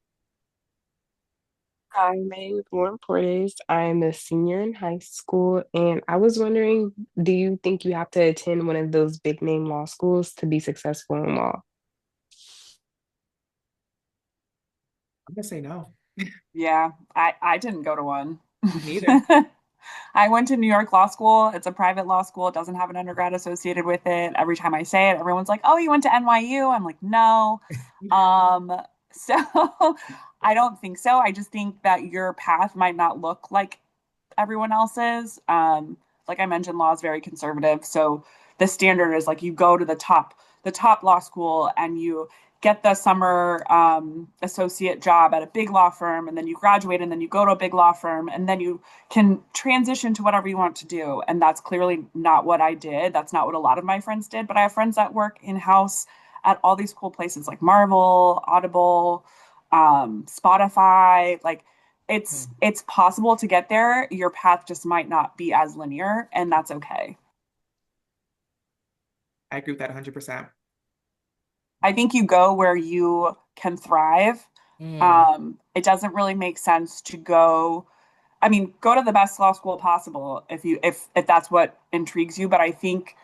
Hi, my name is Lauren Portis. I'm a senior in high school, and I was wondering, do you think you have to attend one of those big name law schools to be successful in law? I'm gonna say no. Yeah, I didn't go to one. Me neither. I went to New York Law School. It's a private law school. It doesn't have an undergrad associated with it. Every time I say it, everyone's like, "Oh, you went to NYU?" I'm like, "No." Um, so I don't think so. I just think that your path might not look like everyone else's. Like I mentioned, law is very conservative. So the standard is like you go to the top law school and you get the summer associate job at a big law firm, and then you graduate, and then you go to a big law firm, and then you can transition to whatever you want to do. And that's clearly not what I did. That's not what a lot of my friends did. But I have friends that work in-house at all these cool places like Marvel, Audible, Spotify. Like it's possible to get there. Your path just might not be as linear, and that's okay. I agree with that 100%. I think you go where you can thrive. Mm. It doesn't really make sense to go. I mean, go to the best law school possible if that's what intrigues you. But I think,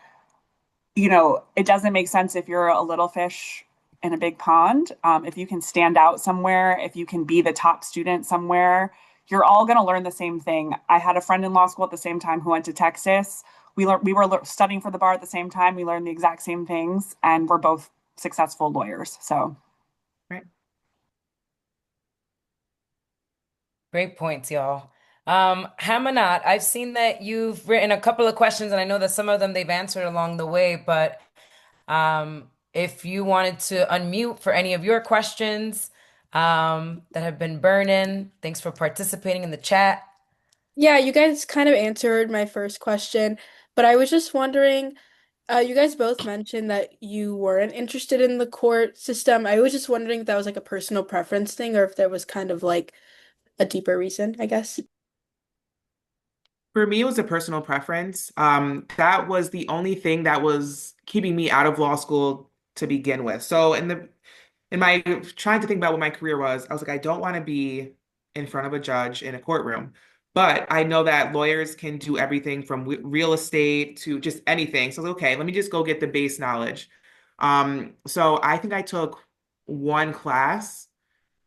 it doesn't make sense if you're a little fish in a big pond. If you can stand out somewhere, if you can be the top student somewhere, you're all going to learn the same thing. I had a friend in law school at the same time who went to Texas. We were studying for the bar at the same time. We learned the exact same things, and we're both successful lawyers. So, Right. Great points, y'all. Hamanat, I've seen that you've written a couple of questions, and I know that some of them they've answered along the way, but if you wanted to unmute for any of your questions that have been burning, thanks for participating in the chat. Yeah, you guys kind of answered my first question, but I was just wondering, you guys both mentioned that you weren't interested in the court system. I was just wondering if that was like a personal preference thing or if there was kind of like a deeper reason, I guess. For me, it was a personal preference. That was the only thing that was keeping me out of law school to begin with. So in my trying to think about what my career was, I was like, I don't want to be in front of a judge in a courtroom. But I know that lawyers can do everything from real estate to just anything. So I was like, okay, let me just go get the base knowledge. So I think I took one class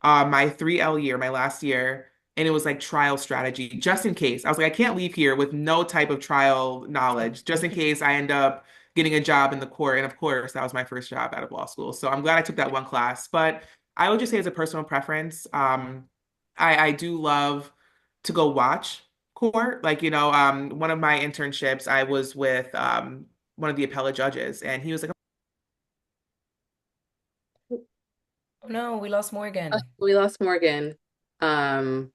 my 3L year, my last year, and it was like trial strategy, just in case. I was like, I can't leave here with no type of trial knowledge, just in case I end up getting a job in the court. And of course, that was my first job out of law school. So I'm glad I took that one class. But I would just say as a personal preference, I do love to go watch court. Like, one of my internships, I was with one of the appellate judges, and he was like, Oh no, we lost Morgan. We lost Morgan. Um,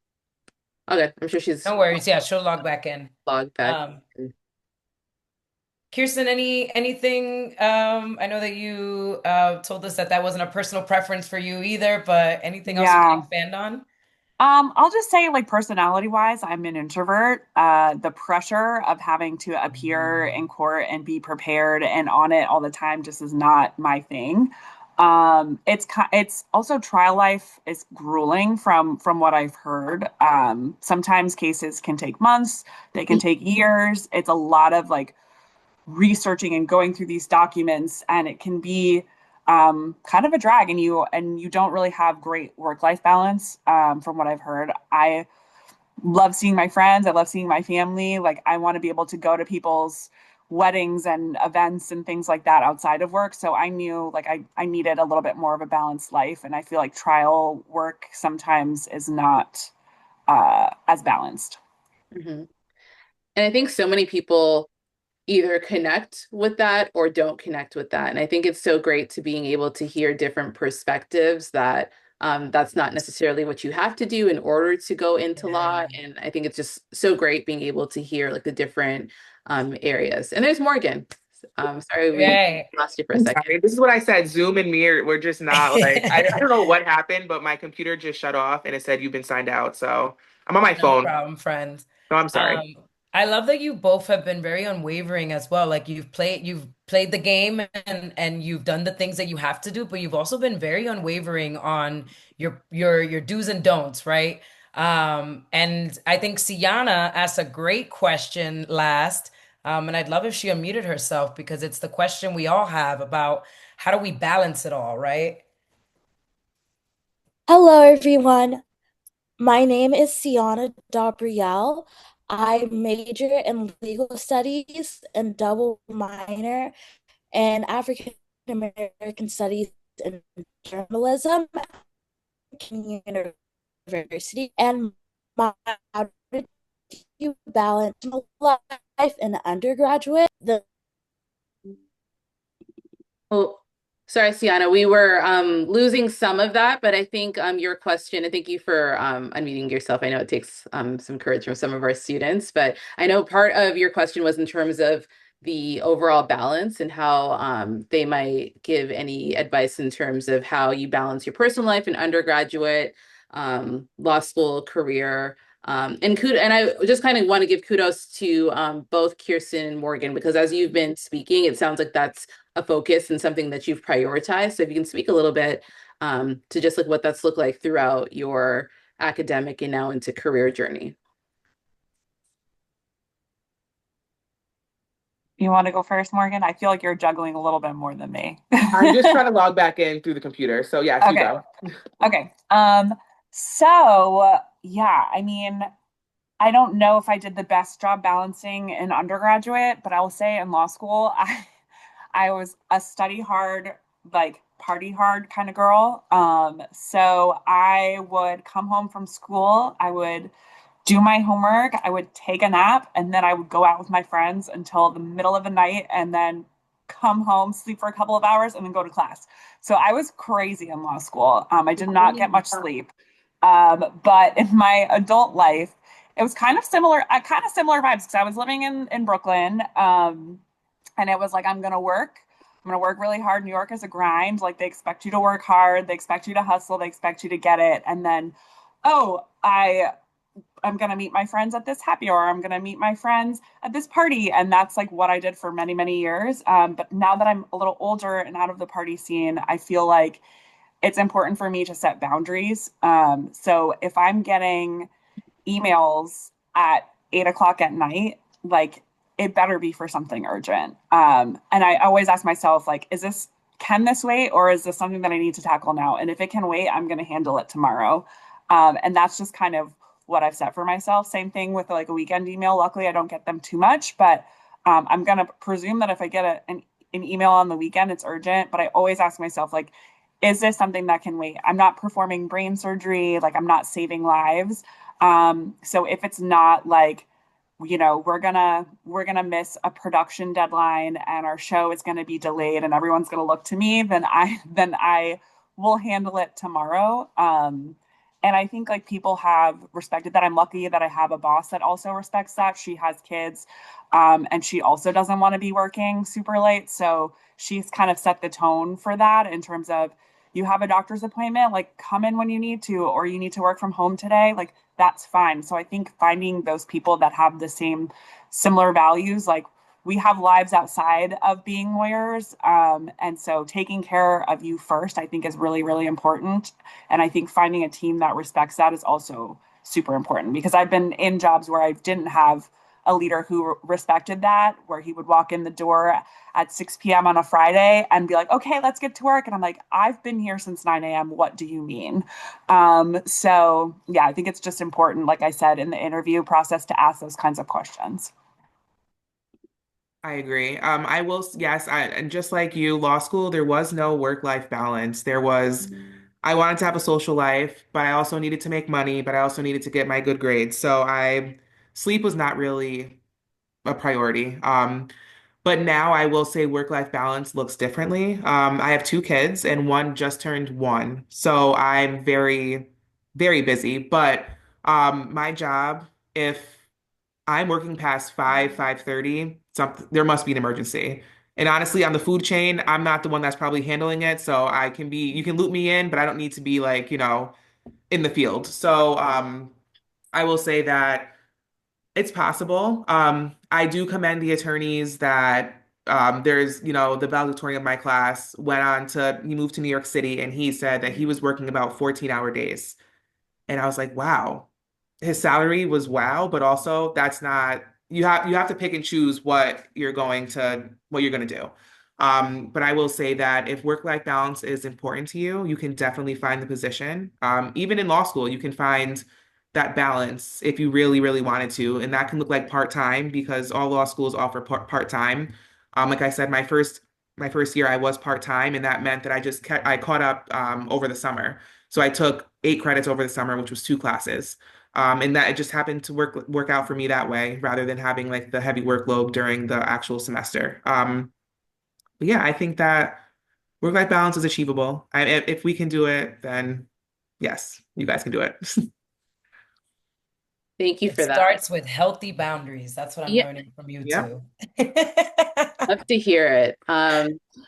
okay, I'm sure she's No worries. Yeah, she'll log back in. logged back. Um, Kiersten, anything? I know that you told us that that wasn't a personal preference for you either, but anything else you can yeah. expand on? I'll just say, like, personality wise, I'm an introvert. The pressure of having to appear in court and be prepared and on it all the time just is not my thing. It's also trial life is grueling from what I've heard. Sometimes cases can take months, they can take years. It's a lot of like researching and going through these documents, and it can be kind of a drag, and you don't really have great work-life balance. From what I've heard, I love seeing my friends. I love seeing my family. Like I want to be able to go to people's weddings and events and things like that outside of work. So I knew like I needed a little bit more of a balanced life. And I feel like trial work sometimes is not as balanced. Mhm. And I think so many people either connect with that or don't connect with that. And I think it's so great to being able to hear different perspectives that that's not necessarily what you have to do in order to go into law. Yeah. And I think it's just so great being able to hear like the different areas. And there's Morgan. Sorry, we Right. lost you for a I'm second. sorry. This is what I said. Zoom and me we're just not like I don't know what happened, but my computer just shut off and it said you've been signed out. So I'm on my No phone. problem, friend. No, I'm sorry. Um, I love that you both have been very unwavering as well. Like you've played the game and you've done the things that you have to do, but you've also been very unwavering on your do's and don'ts, right? And I think Sienna asked a great question last. And I'd love if she unmuted herself because it's the question we all have about how do we balance it all, right? Hello, everyone. My name is Sienna Gabrielle. I major in legal studies and double minor in African American studies and journalism at American University. And my how did you balance my life in undergraduate? Well, sorry, Sienna, we were losing some of that, but I think your question, and thank you for unmuting yourself. I know it takes some courage from some of our students, but I know part of your question was in terms of the overall balance and how they might give any advice in terms of how you balance your personal life and undergraduate, law school career. And I just kind of want to give kudos to both Kiersten and Morgan because as you've been speaking, it sounds like that's a focus and something that you've prioritized. So if you can speak a little bit to just like what that's looked like throughout your academic and now into career journey. You want to go first, Morgan? I feel like you're juggling a little bit more than me. I'm just trying to log back in through the computer. So yes, you Okay. go. Okay. So yeah, I mean, I don't know if I did the best job balancing in undergraduate, but I will say in law school, I was a study hard, like party hard kind of girl. So I would come home from school, I would do my homework, I would take a nap, and then I would go out with my friends until the middle of the night and then come home, sleep for a couple of hours, and then go to class. So I was crazy in law school. I did not get much sleep. But in my adult life, it was kind of similar vibes because I was living in Brooklyn. And it was like, I'm going to work. I'm going to work really hard. New York is a grind. Like they expect you to work hard. They expect you to hustle. They expect you to get it. And then, oh, I'm going to meet my friends at this happy hour. I'm going to meet my friends at this party. And that's like what I did for many, many years. But now that I'm a little older and out of the party scene, I feel like it's important for me to set boundaries. So if I'm getting emails at 8 o'clock at night, like it better be for something urgent. And I always ask myself, like, can this wait or is this something that I need to tackle now? And if it can wait, I'm going to handle it tomorrow. And that's just kind of what I've set for myself. Same thing with like a weekend email. Luckily, I don't get them too much, but I'm going to presume that if I get an email on the weekend, it's urgent. But I always ask myself, like, is this something that can wait? I'm not performing brain surgery, like I'm not saving lives. So if it's not like, we're gonna miss a production deadline and our show is gonna be delayed and everyone's gonna look to me, then I will handle it tomorrow. And I think like people have respected that. I'm lucky that I have a boss that also respects that. She has kids, and she also doesn't want to be working super late. So she's kind of set the tone for that in terms of you have a doctor's appointment, like come in when you need to, or you need to work from home today, like that's fine. So I think finding those people that have the same similar values, like we have lives outside of being lawyers. And so taking care of you first, I think is really, really important. And I think finding a team that respects that is also super important because I've been in jobs where I didn't have a leader who respected that, where he would walk in the door at 6 p.m. on a Friday and be like, okay, let's get to work. And I'm like, I've been here since 9 a.m. What do you mean? So yeah, I think it's just important, like I said, in the interview process to ask those kinds of questions. I agree. I will, yes, and just like you, law school, there was no work-life balance. I wanted to have a social life, but I also needed to make money, but I also needed to get my good grades. Sleep was not really a priority. But now I will say work-life balance looks differently. I have two kids and one just turned one. So I'm very, very busy. But my job, if I'm working past 5:30, there must be an emergency. And honestly, on the food chain, I'm not the one that's probably handling it. So you can loop me in, but I don't need to be like, in the field. I will say that it's possible. I do commend the attorneys that the valedictorian of my class he moved to New York City and he said that he was working about 14-hour days. And I was like, wow. His salary was wow, but also that's not you have to pick and choose what you're going to do. But I will say that if work-life balance is important to you, you can definitely find the position. Even in law school, you can find that balance if you really, really wanted to. And that can look like part-time because all law schools offer part-time. Like I said, my first year I was part-time, and that meant that I caught up over the summer. So I took 8 credits over the summer, which was 2 classes. And that it just happened to work out for me that way rather than having like the heavy workload during the actual semester. But yeah, I think that work-life balance is achievable. If we can do it, then yes, you guys can do it. Thank you It for that. starts with healthy boundaries. That's what I'm Yeah, learning from you Yep. too. love to hear it.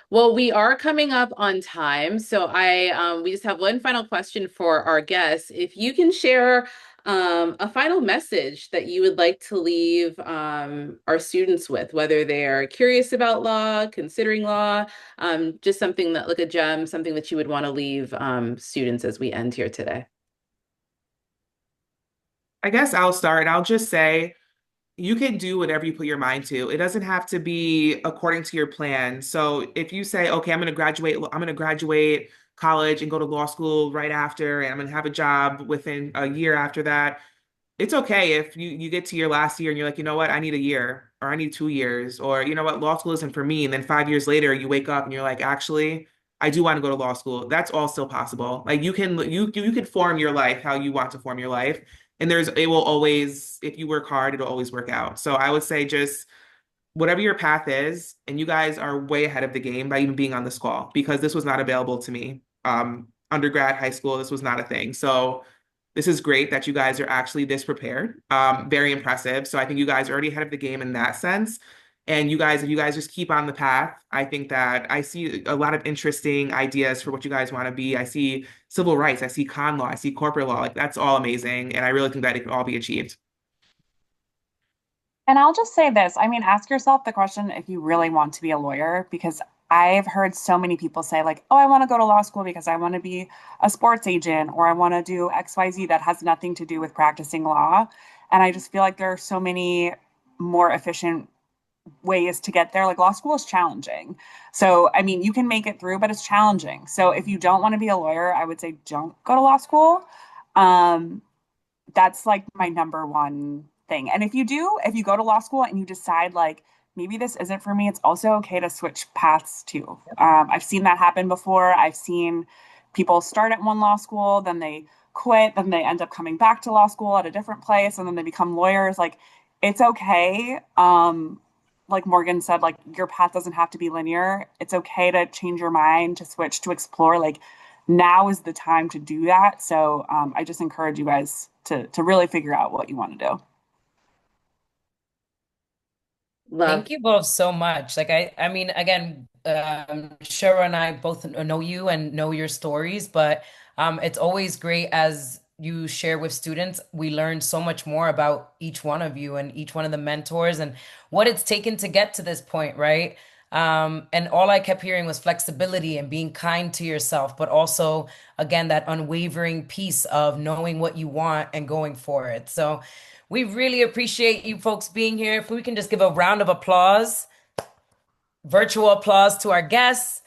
Well, we are coming up on time, so we just have one final question for our guests. If you can share a final message that you would like to leave our students with, whether they're curious about law, considering law, just something that like a gem, something that you would want to leave students as we end here today. I guess I'll start. I'll just say you can do whatever you put your mind to. It doesn't have to be according to your plan. So if you say, okay, I'm going to graduate college and go to law school right after, and I'm going to have a job within a year after that, it's okay if you get to your last year and you're like, you know what, I need a year or I need 2 years or you know what, law school isn't for me. And then 5 years later, you wake up and you're like, actually, I do want to go to law school. That's all still possible. Like you can form your life how you want to form your life. And it will always, if you work hard, it'll always work out. So I would say just whatever your path is, and you guys are way ahead of the game by even being on this call because this was not available to me. Undergrad, high school, this was not a thing. So this is great that you guys are actually this prepared. Very impressive. So I think you guys are already ahead of the game in that sense. And if you guys just keep on the path, I think that I see a lot of interesting ideas for what you guys want to be. I see civil rights, I see con law, I see corporate law. Like that's all amazing. And I really think that it can all be achieved. And I'll just say this. I mean, ask yourself the question if you really want to be a lawyer, because I've heard so many people say, like, oh, I want to go to law school because I want to be a sports agent or I want to do XYZ that has nothing to do with practicing law. And I just feel like there are so many more efficient ways to get there. Like law school is challenging. So, I mean, you can make it through, but it's challenging. So if you don't want to be a lawyer, I would say don't go to law school. Um, that's like my number one thing. And if you go to law school and you decide like maybe this isn't for me, it's also okay to switch paths too. I've seen that happen before. I've seen people start at one law school, then they quit, then they end up coming back to law school at a different place, and then they become lawyers. Like it's okay. Like Morgan said, like your path doesn't have to be linear. It's okay to change your mind, to switch, to explore. Like now is the time to do that. So I just encourage you guys to really figure out what you want to do. Love. Thank you both so much. I mean, again, Shara and I both know you and know your stories, but it's always great as you share with students. We learn so much more about each one of you and each one of the mentors and what it's taken to get to this point, right? And all I kept hearing was flexibility and being kind to yourself, but also, again, that unwavering piece of knowing what you want and going for it. So we really appreciate you folks being here. If we can just give a round of applause, virtual applause to our guests.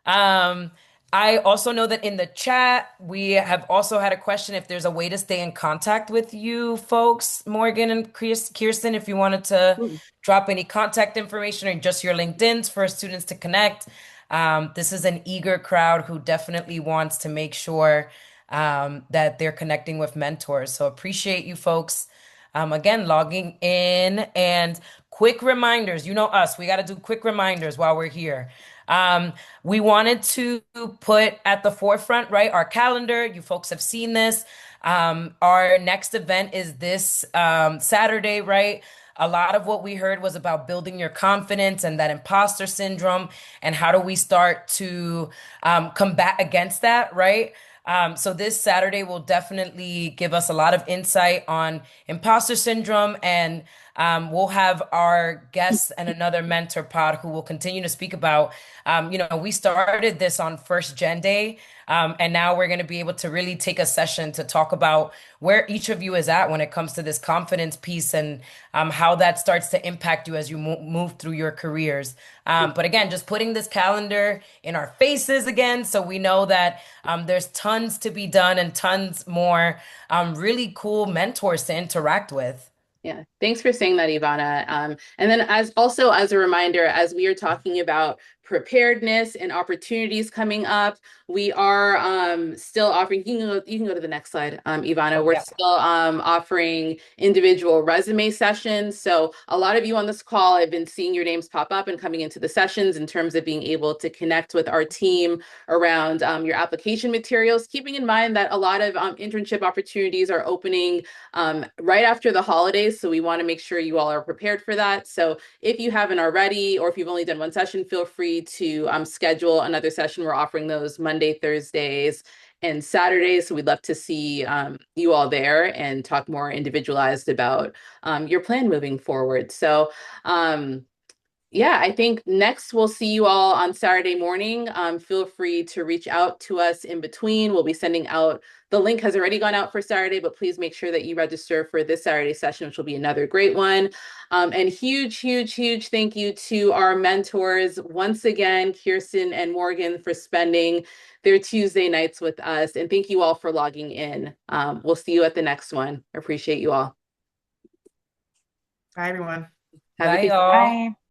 Um, I also know that in the chat, we have also had a question if there's a way to stay in contact with you folks, Morgan and Kiersten, if you wanted to Mm. drop any contact information or just your LinkedIn's for students to connect. This is an eager crowd who definitely wants to make sure that they're connecting with mentors. So appreciate you folks. Again, logging in and quick reminders. You know us, we got to do quick reminders while we're here. We wanted to put at the forefront, right, our calendar. You folks have seen this. Our next event is this Saturday, right? A lot of what we heard was about building your confidence and that imposter syndrome, and how do we start to combat against that, right? So this Saturday will definitely give us a lot of insight on imposter syndrome, and we'll have our guests and another mentor pod who will continue to speak about, we started this on First Gen Day, and now we're going to be able to really take a session to talk about where each of you is at when it comes to this confidence piece, and how that starts to impact you as you move through your careers. But again, just putting this calendar in our faces again, so we know that there's tons to be done and tons more really cool mentors to interact with. Yeah, thanks for saying that, Ivana. And then as a reminder, as we are talking about preparedness and opportunities coming up, we are still offering, you can go to the next slide, Ivana. Oh, We're yeah. still offering individual resume sessions. So a lot of you on this call, I've been seeing your names pop up and coming into the sessions in terms of being able to connect with our team around your application materials, keeping in mind that a lot of internship opportunities are opening right after the holidays. So we want to make sure you all are prepared for that. So if you haven't already, or if you've only done one session, feel free to schedule another session. We're offering those Monday, Thursdays, and Saturdays. So we'd love to see you all there and talk more individualized about your plan moving forward. So yeah, I think next we'll see you all on Saturday morning. Feel free to reach out to us in between. We'll be sending out, the link has already gone out for Saturday, but please make sure that you register for this Saturday session, which will be another great one. And huge, huge, huge thank you to our mentors once again, Kiersten and Morgan, for spending their Tuesday nights with us. And thank you all for logging in. We'll see you at the next one. Appreciate you all. Bye, everyone. Have a Bye, good y'all. Bye.